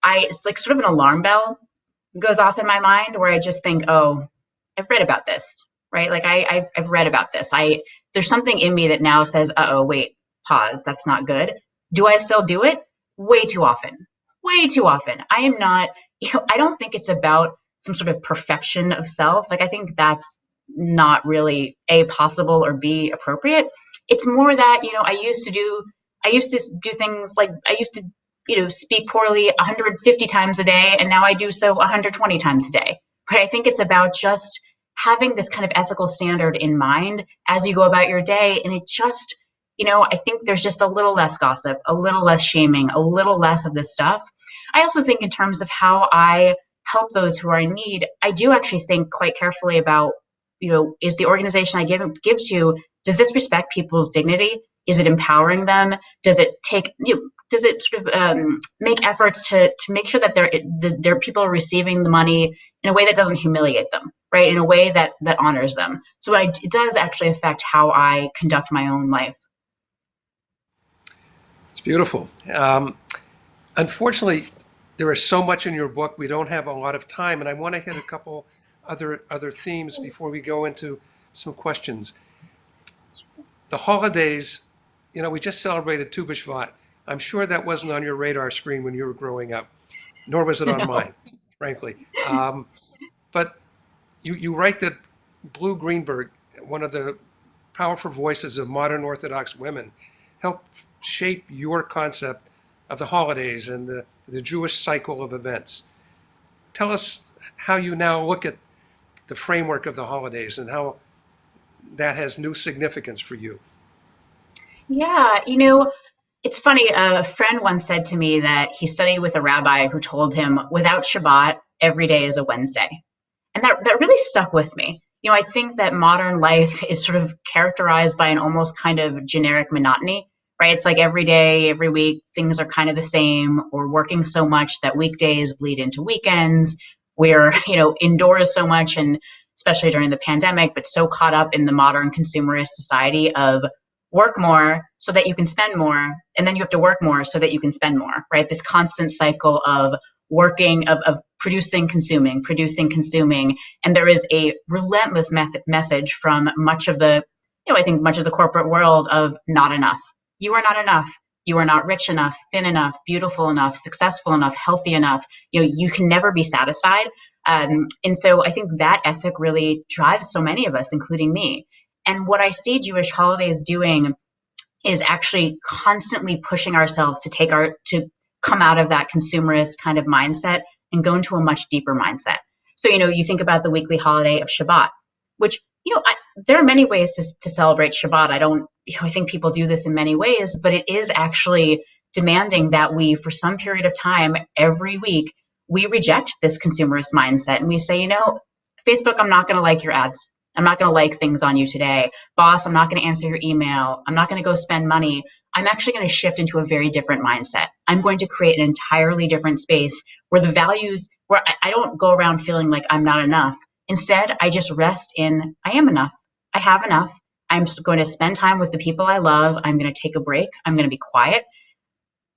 It's like sort of an alarm bell goes off in my mind where I just think, oh, I've read about this, right? Like I've read about this. There's something in me that now says, oh, wait, pause. That's not good. Do I still do it? Way too often. Way too often. I am not, I don't think it's about some sort of perfection of self. Like I think that's not really A, possible, or B, appropriate. It's more that, I used to do things like I used to, speak poorly 150 times a day, and now I do so 120 times a day. But I think it's about just having this kind of ethical standard in mind as you go about your day. And it just, I think there's just a little less gossip, a little less shaming, a little less of this stuff. I also think in terms of how I help those who are in need, I do actually think quite carefully about, is the organization I give to, does this respect people's dignity? Is it empowering them? Does it does it sort of make efforts to make sure that their people are receiving the money in a way that doesn't humiliate them, right? In a way that honors them. So it does actually affect how I conduct my own life. It's beautiful. Unfortunately, there is so much in your book. We don't have a lot of time, and I want to hit a couple other themes before we go into some questions. The holidays, we just celebrated Tu B'Shvat. I'm sure that wasn't on your radar screen when you were growing up, nor was it on mine, frankly. But you write that Blue Greenberg, one of the powerful voices of modern Orthodox women, help shape your concept of the holidays and the Jewish cycle of events. Tell us how you now look at the framework of the holidays and how that has new significance for you. Yeah, it's funny. A friend once said to me that he studied with a rabbi who told him, without Shabbat, every day is a Wednesday. And that really stuck with me. I think that modern life is sort of characterized by an almost kind of generic monotony, right? It's like every day, every week, things are kind of the same. We're working so much that weekdays bleed into weekends. We're, indoors so much, and especially during the pandemic, but so caught up in the modern consumerist society of work more so that you can spend more, and then you have to work more so that you can spend more, right? This constant cycle of working, of producing, consuming. And there is a relentless message from much of the, I think much of the corporate world of not enough. You are not enough. You are not rich enough, thin enough, beautiful enough, successful enough, healthy enough. You can never be satisfied. And so I think that ethic really drives so many of us, including me. And what I see Jewish holidays doing is actually constantly pushing ourselves to come out of that consumerist kind of mindset and go into a much deeper mindset. So, you think about the weekly holiday of Shabbat, which, there are many ways to celebrate Shabbat. I think people do this in many ways, but it is actually demanding that we, for some period of time every week, we reject this consumerist mindset and we say, Facebook, I'm not going to like your ads. I'm not going to like things on you today. Boss, I'm not going to answer your email. I'm not going to go spend money. I'm actually going to shift into a very different mindset. I'm going to create an entirely different space where the values, where I don't go around feeling like I'm not enough. Instead, I just rest in, I am enough. I have enough. I'm going to spend time with the people I love. I'm going to take a break. I'm going to be quiet.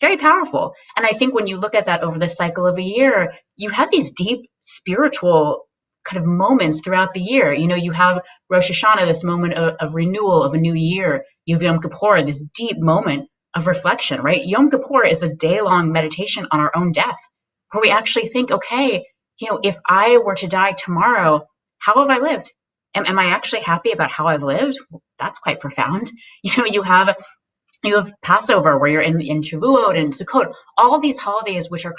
Very powerful. And I think when you look at that over the cycle of a year, you have these deep spiritual kind of moments throughout the year. You have Rosh Hashanah, this moment of renewal of a new year. You have Yom Kippur, this deep moment of reflection, right? Yom Kippur is a day-long meditation on our own death, where we actually think, okay, if I were to die tomorrow, how have I lived? Am I actually happy about how I've lived? Well, that's quite profound. You have Passover, where you're in Shavuot and Sukkot, all these holidays, which are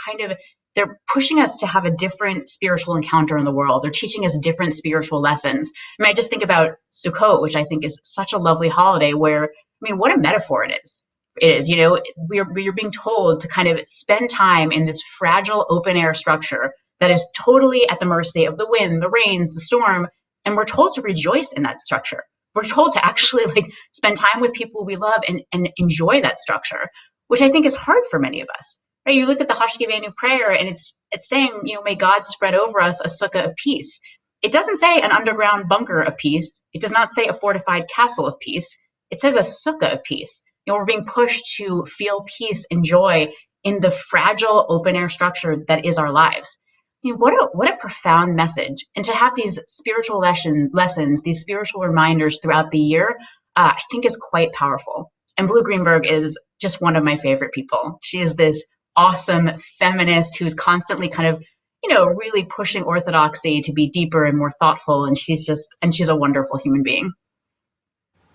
they're pushing us to have a different spiritual encounter in the world. They're teaching us different spiritual lessons. I just think about Sukkot, which I think is such a lovely holiday where, what a metaphor it is. It is, we're being told to kind of spend time in this fragile open air structure that is totally at the mercy of the wind, the rains, the storm. And we're told to rejoice in that structure. We're told to actually spend time with people we love and enjoy that structure, which I think is hard for many of us. Right? You look at the Hashkivenu prayer and it's saying, may God spread over us a sukkah of peace. It doesn't say an underground bunker of peace. It does not say a fortified castle of peace. It says a sukkah of peace. We're being pushed to feel peace and joy in the fragile open air structure that is our lives. What a profound message. And to have these spiritual lessons, these spiritual reminders throughout the year, I think is quite powerful. And Blue Greenberg is just one of my favorite people. She is this awesome feminist who's constantly kind of, really pushing orthodoxy to be deeper and more thoughtful. And she's a wonderful human being.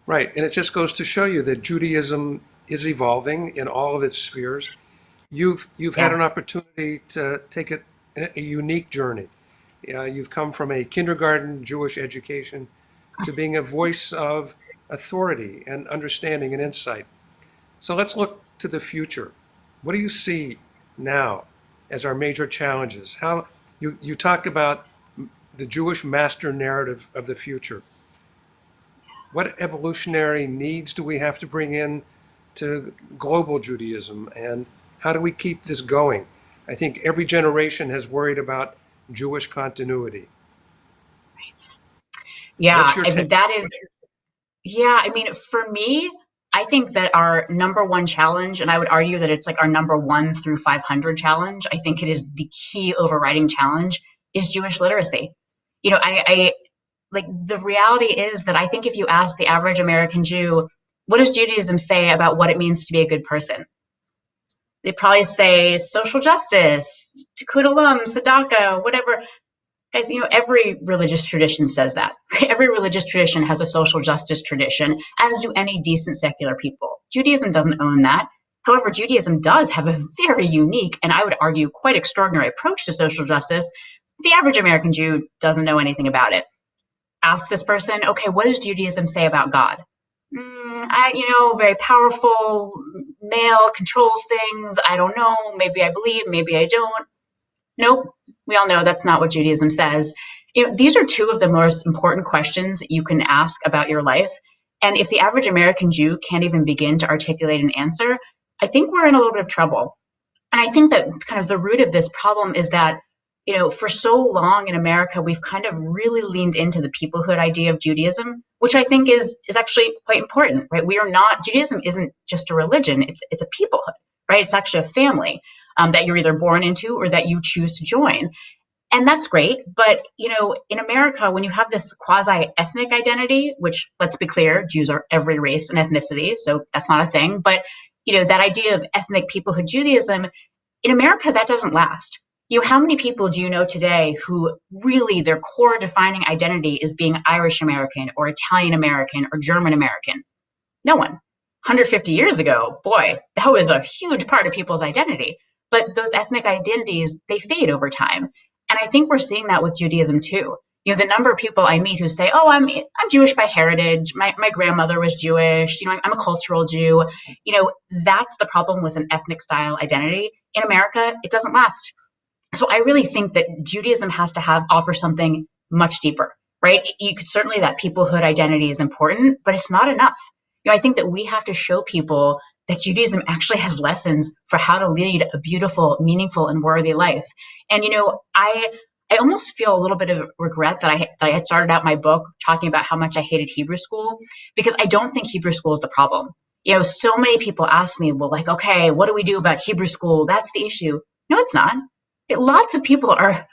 Right. And it just goes to show you that Judaism is evolving in all of its spheres. You've had an opportunity to take a unique journey. You've come from a kindergarten Jewish education to being a voice of authority and understanding and insight. So let's look to the future. What do you see now as our major challenges? How you talk about the Jewish master narrative of the future. What evolutionary needs do we have to bring in to global Judaism, and how do we keep this going? I think every generation has worried about Jewish continuity. Yeah, What's your take? for me, I think that our number one challenge, and I would argue that it's our number 1 through 500 challenge, I think it is the key overriding challenge, is Jewish literacy. The reality is that I think if you ask the average American Jew, what does Judaism say about what it means to be a good person? They probably say social justice, tikkun olam, tzedakah, whatever. Guys, every religious tradition says that. Every religious tradition has a social justice tradition, as do any decent secular people. Judaism doesn't own that. However, Judaism does have a very unique, and I would argue quite extraordinary approach to social justice. The average American Jew doesn't know anything about it. Ask this person, okay, what does Judaism say about God? Very powerful, male, controls things. I don't know. Maybe I believe, maybe I don't. Nope. We all know that's not what Judaism says. These are two of the most important questions you can ask about your life. And if the average American Jew can't even begin to articulate an answer, I think we're in a little bit of trouble. And I think that kind of the root of this problem is that, for so long in America, we've kind of really leaned into the peoplehood idea of Judaism, which I think is actually quite important, right? Judaism isn't just a religion, it's a peoplehood, right? It's actually a family that you're either born into or that you choose to join. And that's great. But, in America, when you have this quasi-ethnic identity, which, let's be clear, Jews are every race and ethnicity, so that's not a thing. But, that idea of ethnic peoplehood Judaism, in America, that doesn't last. How many people do you know today who really their core defining identity is being Irish American or Italian American or German American? No one. 150 years ago, boy, that was a huge part of people's identity. But those ethnic identities, they fade over time. And I think we're seeing that with Judaism too. The number of people I meet who say, oh, I'm Jewish by heritage. My grandmother was Jewish. I'm a cultural Jew. That's the problem with an ethnic style identity. In America, it doesn't last. So I really think that Judaism has to offer something much deeper, right? You could certainly, that peoplehood identity is important, but it's not enough. I think that we have to show people that Judaism actually has lessons for how to lead a beautiful, meaningful, and worthy life. And, I almost feel a little bit of regret that I had started out my book talking about how much I hated Hebrew school, because I don't think Hebrew school is the problem. So many people ask me, well, like, okay, what do we do about Hebrew school? That's the issue. No, it's not. Lots of people are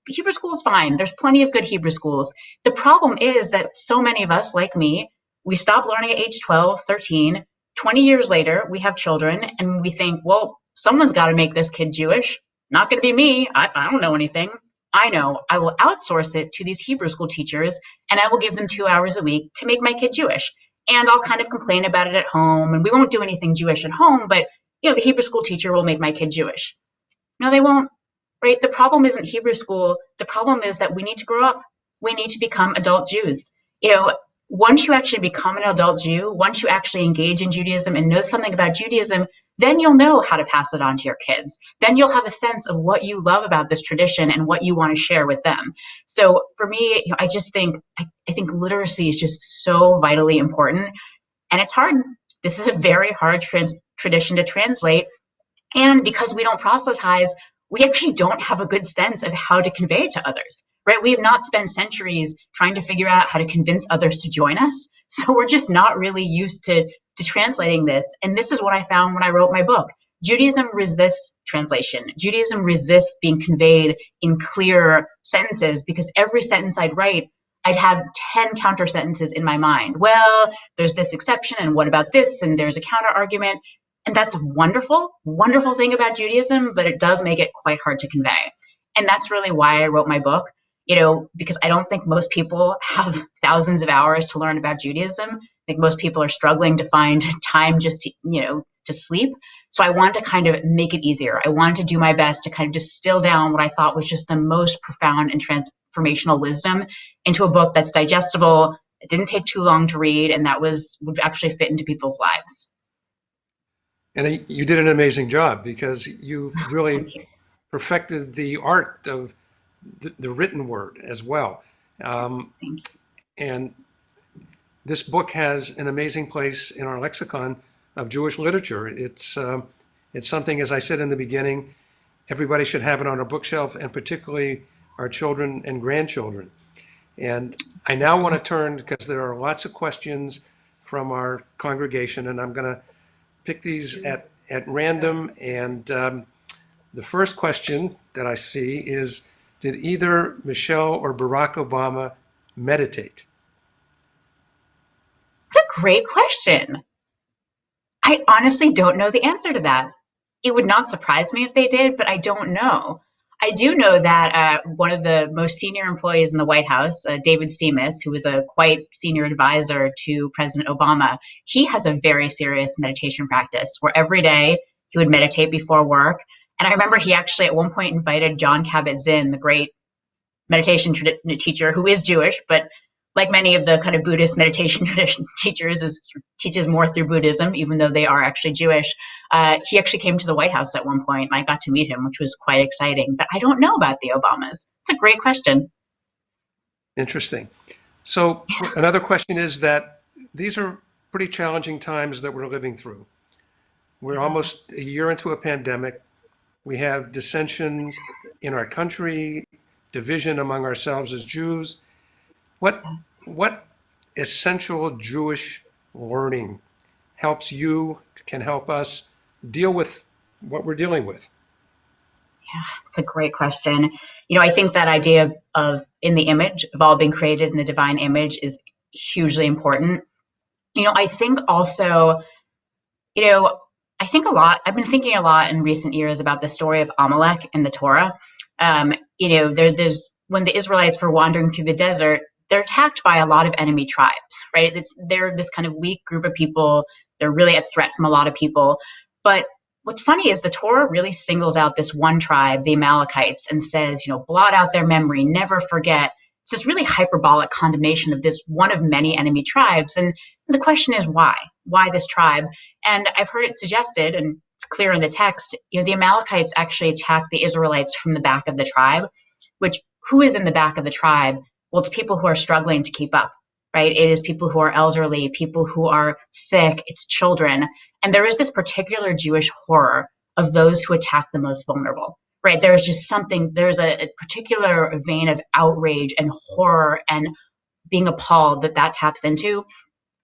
Hebrew school is fine. There's plenty of good Hebrew schools. The problem is that so many of us, like me, we stop learning at age 12, 13, 20 years later, we have children and we think, well, someone's got to make this kid Jewish. Not going to be me. I don't know anything. I know. I will outsource it to these Hebrew school teachers and I will give them 2 hours a week to make my kid Jewish. And I'll kind of complain about it at home and we won't do anything Jewish at home, but the Hebrew school teacher will make my kid Jewish. No, they won't, right? The problem isn't Hebrew school. The problem is that we need to grow up. We need to become adult Jews. Once you actually become an adult Jew, once you actually engage in Judaism and know something about Judaism, then you'll know how to pass it on to your kids. Then you'll have a sense of what you love about this tradition and what you want to share with them. So for me, I just think, I think literacy is just so vitally important. And it's hard. This is a very hard tradition to translate. And because we don't proselytize, we actually don't have a good sense of how to convey it to others, right? We have not spent centuries trying to figure out how to convince others to join us. So we're just not really used to translating this. And this is what I found when I wrote my book. Judaism resists translation. Judaism resists being conveyed in clear sentences because every sentence I'd write, I'd have 10 counter sentences in my mind. Well, there's this exception, and what about this? And there's a counter argument. And that's a wonderful, wonderful thing about Judaism, but it does make it quite hard to convey. And that's really why I wrote my book, because I don't think most people have thousands of hours to learn about Judaism. I think most people are struggling to find time just to sleep. So I wanted to kind of make it easier. I wanted to do my best to kind of distill down what I thought was just the most profound and transformational wisdom into a book that's digestible, it didn't take too long to read, and that would actually fit into people's lives. And you did an amazing job because you've really Thank you. perfected the art of the written word as well. Thank you. And this book has an amazing place in our lexicon of Jewish literature. It's something, as I said in the beginning, everybody should have it on a bookshelf, and particularly our children and grandchildren. And I now want to turn, because there are lots of questions from our congregation, and I'm going to pick these at random. And the first question that I see is, did either Michelle or Barack Obama meditate? What a great question. I honestly don't know the answer to that. It would not surprise me if they did, but I don't know. I do know that one of the most senior employees in the White House, David Seamus, who was a quite senior advisor to President Obama, he has a very serious meditation practice where every day he would meditate before work. And I remember he actually at one point invited John Kabat-Zinn, the great meditation teacher who is Jewish, but like many of the kind of Buddhist meditation tradition teachers, teaches more through Buddhism, even though they are actually Jewish. He actually came to the White House at one point, and I got to meet him, which was quite exciting. But I don't know about the Obamas. It's a great question. Interesting. So another question is that these are pretty challenging times that we're living through. We're almost a year into a pandemic. We have dissension in our country, division among ourselves as Jews. What essential Jewish learning can help us deal with what we're dealing with? Yeah, it's a great question. I think that idea of in the image, of all being created in the divine image is hugely important. I think also, I think a lot, I've been thinking a lot in recent years about the story of Amalek in the Torah. There's when the Israelites were wandering through the desert, they're attacked by a lot of enemy tribes, right? They're this kind of weak group of people. They're really a threat from a lot of people. But what's funny is the Torah really singles out this one tribe, the Amalekites, and says, blot out their memory, never forget. It's this really hyperbolic condemnation of this one of many enemy tribes. And the question is why? Why this tribe? And I've heard it suggested, and it's clear in the text, the Amalekites actually attacked the Israelites from the back of the tribe, which who is in the back of the tribe? Well, it's people who are struggling to keep up, right? It is people who are elderly, people who are sick, it's children. And there is this particular Jewish horror of those who attack the most vulnerable, right? There's just there's a particular vein of outrage and horror and being appalled that taps into.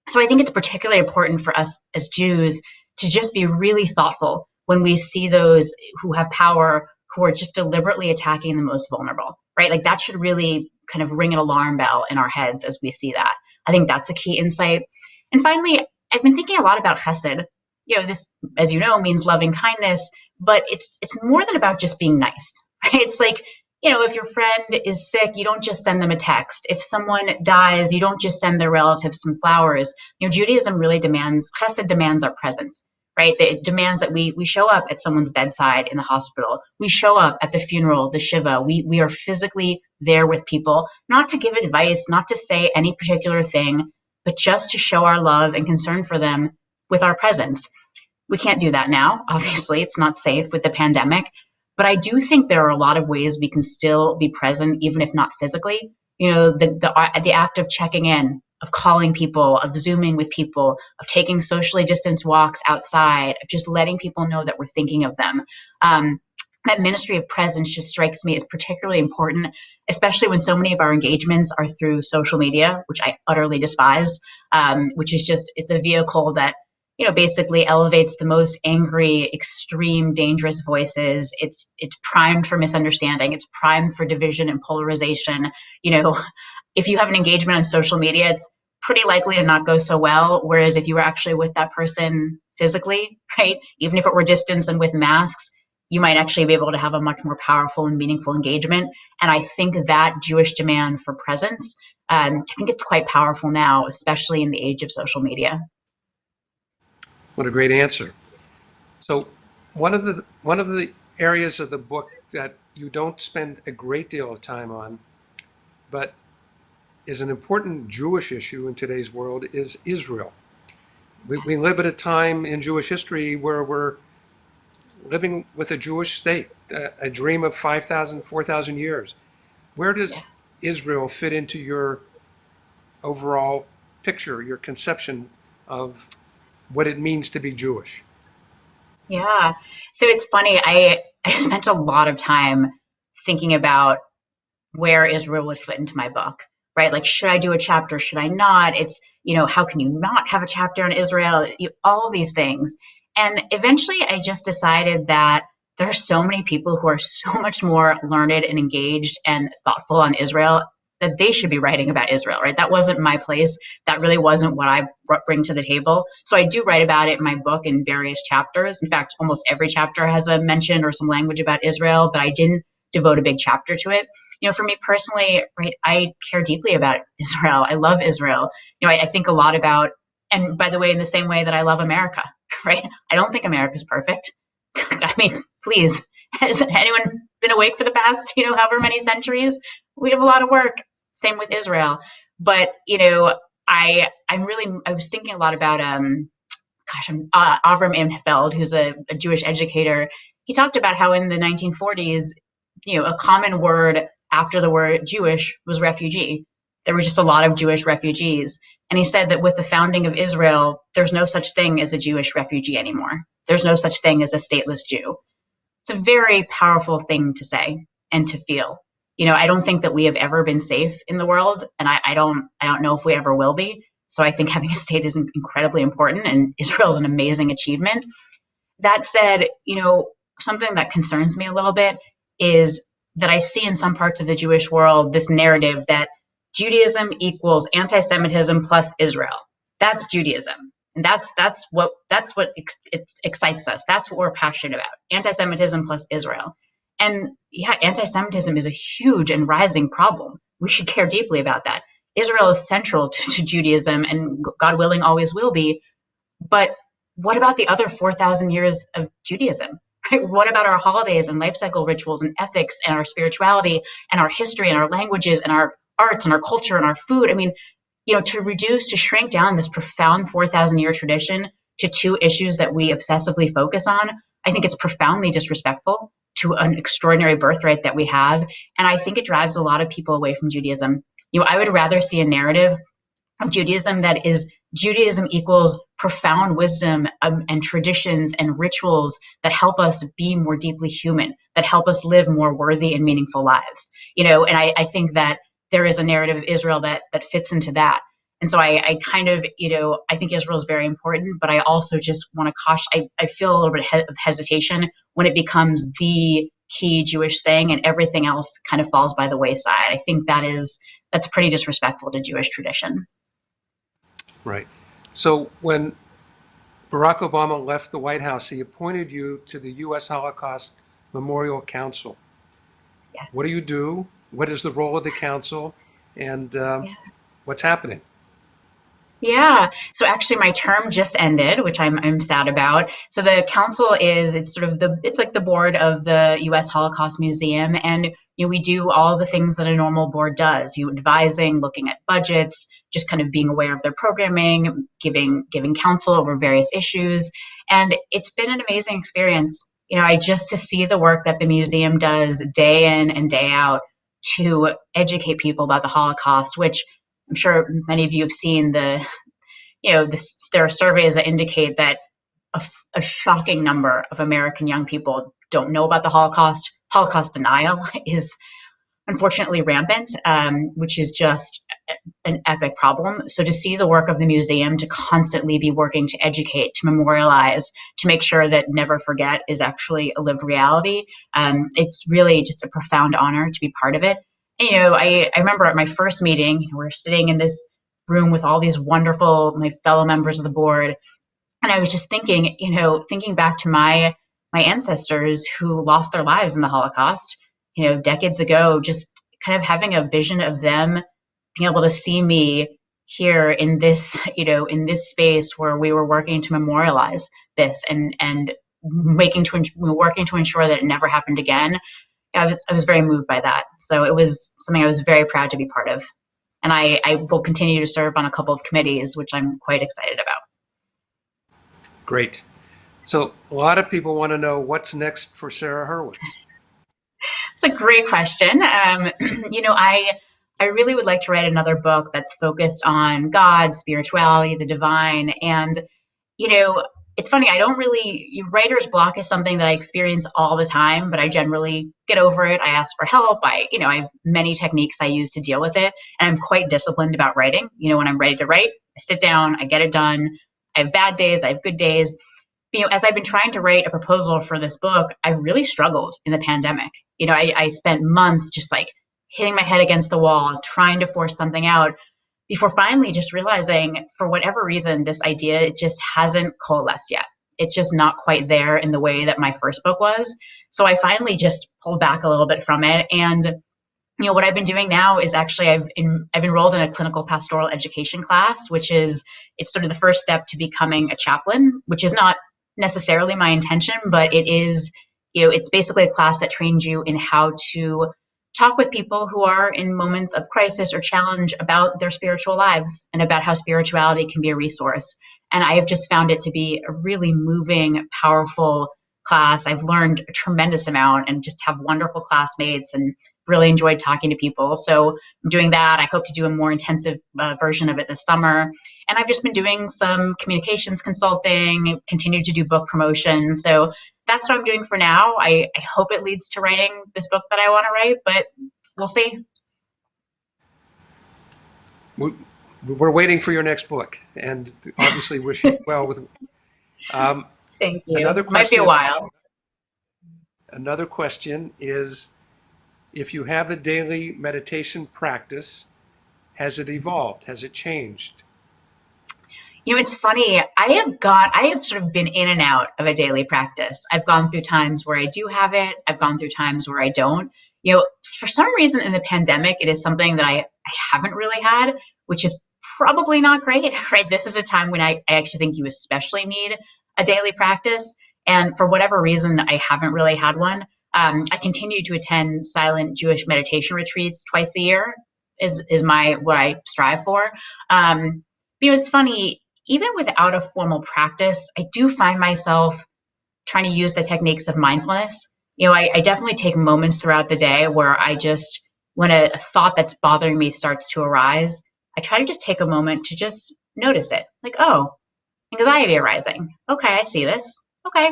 So I think it's particularly important for us as Jews to just be really thoughtful when we see those who have power, who are just deliberately attacking the most vulnerable, right? Like that should really kind of ring an alarm bell in our heads as we see that. I think that's a key insight. And finally, I've been thinking a lot about chesed. This, as you know, means loving kindness, but it's more than about just being nice, right? It's like, if your friend is sick, you don't just send them a text. If someone dies, you don't just send their relatives some flowers. Judaism really chesed demands our presence, right? It demands that we show up at someone's bedside in the hospital. We show up at the funeral, the shiva. We are physically there with people, not to give advice, not to say any particular thing, but just to show our love and concern for them with our presence. We can't do that now. Obviously, it's not safe with the pandemic. But I do think there are a lot of ways we can still be present, even if not physically. The act of checking in, of calling people, of Zooming with people, of taking socially distanced walks outside, of just letting people know that we're thinking of them. That ministry of presence just strikes me as particularly important, especially when so many of our engagements are through social media, which I utterly despise, which is it's a vehicle that basically elevates the most angry, extreme, dangerous voices. It's primed for misunderstanding. It's primed for division and polarization. If you have an engagement on social media, it's pretty likely to not go so well. Whereas if you were actually with that person physically, right, even if it were distance and with masks, you might actually be able to have a much more powerful and meaningful engagement. And I think that Jewish demand for presence, I think it's quite powerful now, especially in the age of social media. What a great answer. So one of the areas of the book that you don't spend a great deal of time on, but is an important Jewish issue in today's world, is Israel. We live at a time in Jewish history where we're living with a Jewish state, a dream of 5,000, 4,000 years. Where does Israel fit into your overall picture, your conception of what it means to be Jewish? Yeah. So it's funny. I spent a lot of time thinking about where Israel would fit into my book, right? Like, should I do a chapter? Should I not? It's, how can you not have a chapter on Israel? All these things. And eventually I just decided that there are so many people who are so much more learned and engaged and thoughtful on Israel that they should be writing about Israel, right? That wasn't my place. That really wasn't what I bring to the table. So I do write about it in my book in various chapters. In fact, almost every chapter has a mention or some language about Israel, but I didn't devote a big chapter to it. For me personally, right, I care deeply about Israel. I love Israel. I think a lot about, and by the way, in the same way that I love America, right? I don't think America's perfect. I mean, please, has anyone been awake for the past, however many centuries? We have a lot of work. Same with Israel. But, I was thinking a lot about, Avram Imfeld, who's a Jewish educator. He talked about how in the 1940s, a common word after the word Jewish was refugee. There were just a lot of Jewish refugees. And he said that with the founding of Israel, there's no such thing as a Jewish refugee anymore. There's no such thing as a stateless Jew. It's a very powerful thing to say and to feel. I don't think that we have ever been safe in the world, and I don't know if we ever will be. So I think having a state is incredibly important, and Israel is an amazing achievement. That said, something that concerns me a little bit is that I see in some parts of the Jewish world this narrative that Judaism equals anti-Semitism plus Israel. That's Judaism. And that's what excites us. That's what we're passionate about. Anti-Semitism plus Israel. And yeah, anti-Semitism is a huge and rising problem. We should care deeply about that. Israel is central to Judaism, and God willing always will be. But what about the other 4,000 years of Judaism? Right? What about our holidays and life cycle rituals and ethics and our spirituality and our history and our languages and our arts and our culture and our food? I mean, to shrink down this profound 4,000-year tradition to two issues that we obsessively focus on, I think it's profoundly disrespectful to an extraordinary birthright that we have. And I think it drives a lot of people away from Judaism. I would rather see a narrative of Judaism that is Judaism equals profound wisdom and traditions and rituals that help us be more deeply human, that help us live more worthy and meaningful lives. And I think that there is a narrative of Israel that fits into that. And so I kind of, I think Israel is very important, but I also just want to caution, I feel a little bit of hesitation when it becomes the key Jewish thing and everything else kind of falls by the wayside. I think that's pretty disrespectful to Jewish tradition. Right. So when Barack Obama left the White House, he appointed you to the U.S. Holocaust Memorial Council. Yes. What do you do? What is the role of the council? And what's happening? Yeah. So actually my term just ended, which I'm sad about. So the council it's like the board of the US Holocaust Museum. And we do all the things that a normal board does. Advising, looking at budgets, just kind of being aware of their programming, giving counsel over various issues. And it's been an amazing experience. To see the work that the museum does day in and day out to educate people about the Holocaust, which I'm sure many of you have seen there are surveys that indicate that a shocking number of American young people don't know about the Holocaust. Holocaust denial is unfortunately rampant, which is just an epic problem. So to see the work of the museum, to constantly be working to educate, to memorialize, to make sure that never forget is actually a lived reality, it's really just a profound honor to be part of it. And, I remember at my first meeting, we're sitting in this room with all these wonderful, my fellow members of the board. And I was just thinking, thinking back to my ancestors who lost their lives in the Holocaust, decades ago, just kind of having a vision of them being able to see me here in this, in this space where we were working to memorialize this and working to ensure that it never happened again. I was very moved by that. So it was something I was very proud to be part of. And I will continue to serve on a couple of committees, which I'm quite excited about. Great. So a lot of people want to know what's next for Sarah Hurwitz. It's a great question. I really would like to write another book that's focused on God, spirituality, the divine. And, it's funny, writer's block is something that I experience all the time, but I generally get over it. I ask for help. I have many techniques I use to deal with it. And I'm quite disciplined about writing. When I'm ready to write, I sit down, I get it done. I have bad days, I have good days. As I've been trying to write a proposal for this book, I've really struggled in the pandemic. I spent months just like hitting my head against the wall, trying to force something out before finally just realizing, for whatever reason, this idea, it just hasn't coalesced yet. it's just not quite there in the way that my first book was. So I finally just pulled back a little bit from it. And what I've been doing now is actually I've enrolled in a clinical pastoral education class, which is it's sort of the first step to becoming a chaplain, which is not necessarily my intention, but it is, it's basically a class that trains you in how to talk with people who are in moments of crisis or challenge about their spiritual lives and about how spirituality can be a resource. And I have just found it to be a really moving, powerful class. I've learned a tremendous amount and just have wonderful classmates and really enjoyed talking to people. So I'm doing that. I hope to do a more intensive version of it this summer. And I've just been doing some communications consulting, continue to do book promotion. So that's what I'm doing for now. I hope it leads to writing this book that I want to write, but we'll see. We're waiting for your next book, and obviously wish you well with. Thank you. Another Might be a question. while. Another question is, if you have a daily meditation practice, has it evolved? Has it changed? It's funny. I have sort of been in and out of a daily practice. I've gone through times where I do have it. I've gone through times where I don't. For some reason in the pandemic, it is something that I haven't really had, which is probably not great, right? This is a time when I actually think you especially need a daily practice. And for whatever reason, I haven't really had one. I continue to attend silent Jewish meditation retreats twice a year is what I strive for. It's funny, even without a formal practice, I do find myself trying to use the techniques of mindfulness. I definitely take moments throughout the day where when a thought that's bothering me starts to arise, I try to just take a moment to just notice it. Like, oh, anxiety arising. Okay, I see this. Okay,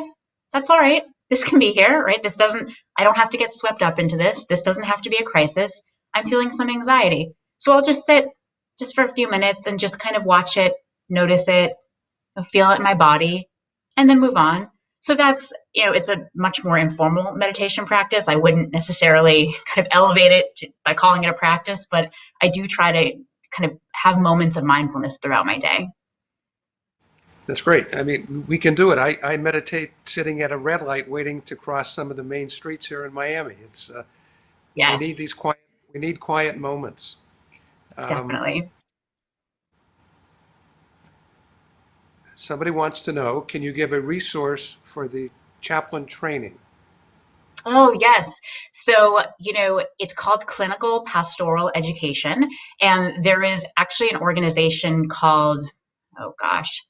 that's all right. This can be here, right? I don't have to get swept up into this. This doesn't have to be a crisis. I'm feeling some anxiety. So I'll just sit just for a few minutes and just kind of watch it, notice it, feel it in my body, and then move on. So that's, it's a much more informal meditation practice. I wouldn't necessarily kind of elevate it by calling it a practice, but I do try to kind of have moments of mindfulness throughout my day. That's great. I mean, we can do it. I meditate sitting at a red light waiting to cross some of the main streets here in Miami. We need Yes, we need quiet moments. definitely. Somebody wants to know, can you give a resource for the chaplain training? Oh, yes. So, it's called Clinical Pastoral Education. And there is actually an organization called, oh gosh,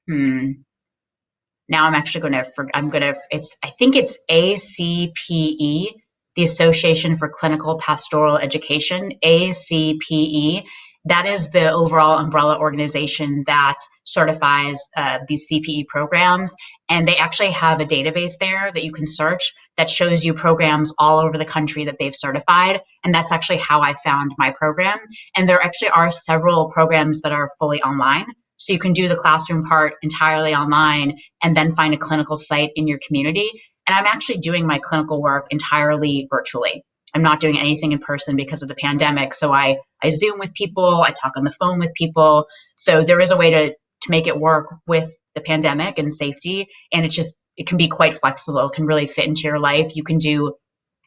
now I'm actually I think it's ACPE, the Association for Clinical Pastoral Education, ACPE. That is the overall umbrella organization that certifies these CPE programs. And they actually have a database there that you can search that shows you programs all over the country that they've certified. And that's actually how I found my program. And there actually are several programs that are fully online. So you can do the classroom part entirely online and then find a clinical site in your community. And I'm actually doing my clinical work entirely virtually. I'm not doing anything in person because of the pandemic. So I Zoom with people, I talk on the phone with people. So there is a way to make it work with the pandemic and safety. And it can be quite flexible. It can really fit into your life. You can do,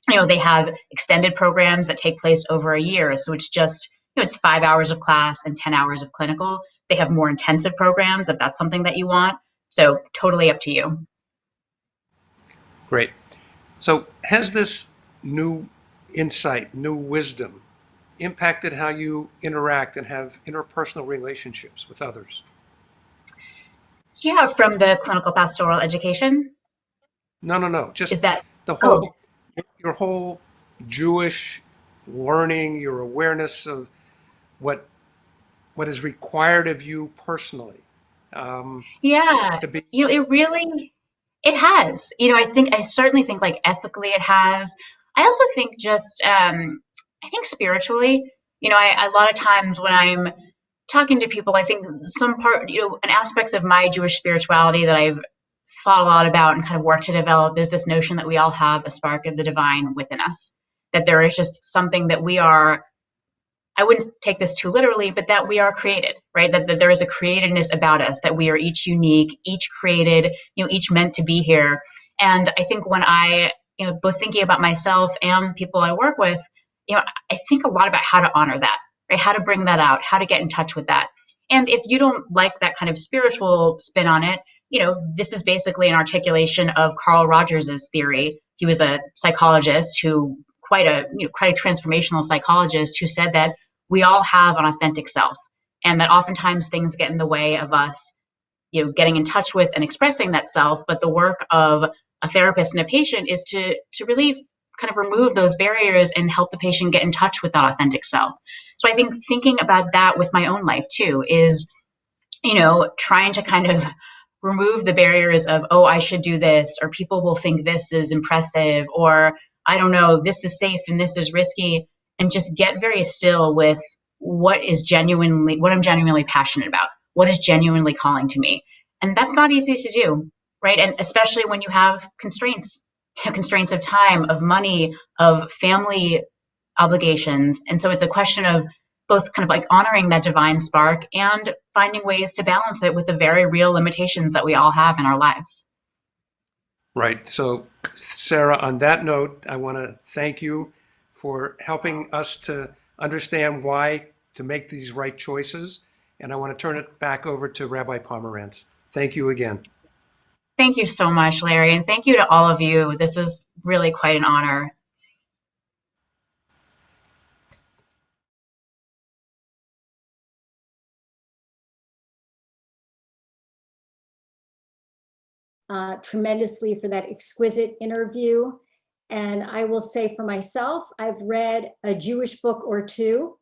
they have extended programs that take place over a year. So it's just, it's 5 hours of class and 10 hours of clinical. They have more intensive programs if that's something that you want. So totally up to you. Great. So has this new insight, new wisdom impacted how you interact and have interpersonal relationships with others? Yeah, from the clinical pastoral education. No. Is Just that, the oh, whole, your whole Jewish learning, your awareness of what is required of you personally. yeah, To be it has, I certainly think like ethically it has. I also think just, I think spiritually, a lot of times when I'm talking to people, I think some part, an aspects of my Jewish spirituality that I've thought a lot about and kind of worked to develop is this notion that we all have a spark of the divine within us, that there is just something that we are I wouldn't take this too literally, but that we are created, right? That there is a createdness about us, that we are each unique, each created, each meant to be here. And I think when I, both thinking about myself and people I work with, I think a lot about how to honor that, right? How to bring that out, how to get in touch with that. And if you don't like that kind of spiritual spin on it, this is basically an articulation of Carl Rogers's theory. He was a psychologist who quite a transformational psychologist who said that we all have an authentic self, and that oftentimes things get in the way of us, getting in touch with and expressing that self. But the work of a therapist and a patient is to really kind of remove those barriers and help the patient get in touch with that authentic self. So I think thinking about that with my own life too is, trying to kind of remove the barriers of, oh, I should do this, or people will think this is impressive, or I don't know, this is safe and this is risky, and just get very still with what I'm genuinely passionate about, what is genuinely calling to me. And that's not easy to do, right? And especially when you have constraints of time, of money, of family obligations. And so it's a question of both kind of like honoring that divine spark and finding ways to balance it with the very real limitations that we all have in our lives. Right. So, Sarah, on that note, I want to thank you for helping us to understand why to make these right choices. And I want to turn it back over to Rabbi Pomerantz. Thank you again. Thank you so much, Larry. And thank you to all of you. This is really quite an honor. Tremendously for that exquisite interview. And I will say for myself, I've read a Jewish book or two.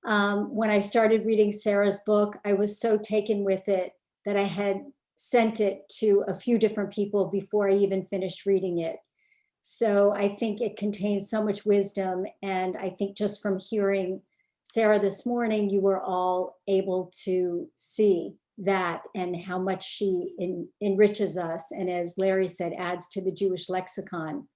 When I started reading Sarah's book, I was so taken with it that I had sent it to a few different people before I even finished reading it. So I think it contains so much wisdom. And I think just from hearing Sarah this morning, you were all able to see that and how much she enriches us. And as Larry said, adds to the Jewish lexicon.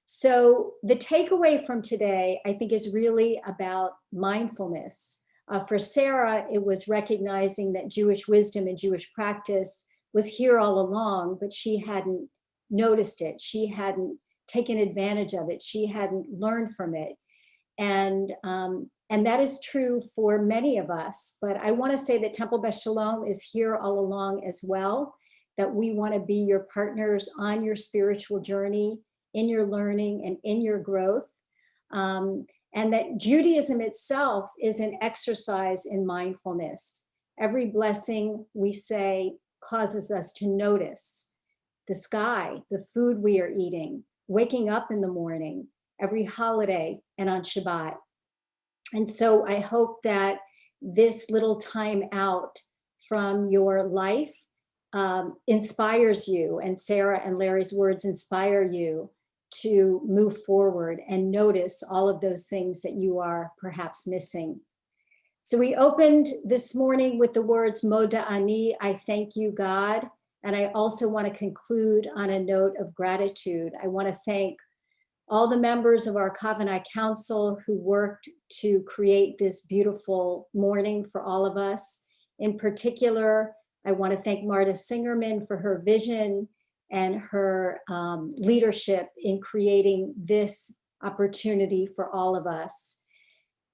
So the takeaway from today, I think, is really about mindfulness. For Sarah, it was recognizing that Jewish wisdom and Jewish practice was here all along, but she hadn't noticed it. She hadn't taken advantage of it. She hadn't learned from it. And that is true for many of us. But I want to say that Temple Beth Shalom is here all along as well, that we want to be your partners on your spiritual journey, in your learning and in your growth. And that Judaism itself is an exercise in mindfulness. Every blessing we say causes us to notice the sky, the food we are eating, waking up in the morning, every holiday, and on Shabbat. And so I hope that this little time out from your life inspires you, and Sarah and Larry's words inspire you to move forward and notice all of those things that you are perhaps missing. So we opened this morning with the words Moda Ani, I thank you, God. And I also want to conclude on a note of gratitude. I want to thank all the members of our Kavanah Council who worked to create this beautiful morning for all of us. In particular, I want to thank Marta Singerman for her vision and her leadership in creating this opportunity for all of us.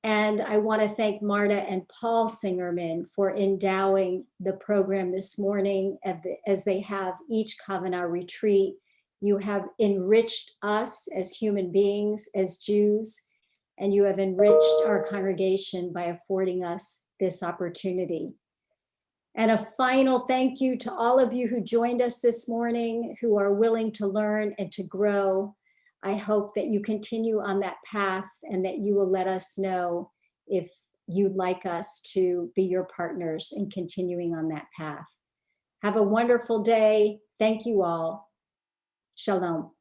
And I want to thank Marta and Paul Singerman for endowing the program this morning as they have each Kavanah retreat. You have enriched us as human beings, as Jews, and you have enriched our congregation by affording us this opportunity. And a final thank you to all of you who joined us this morning, who are willing to learn and to grow. I hope that you continue on that path and that you will let us know if you'd like us to be your partners in continuing on that path. Have a wonderful day. Thank you all. Shalom.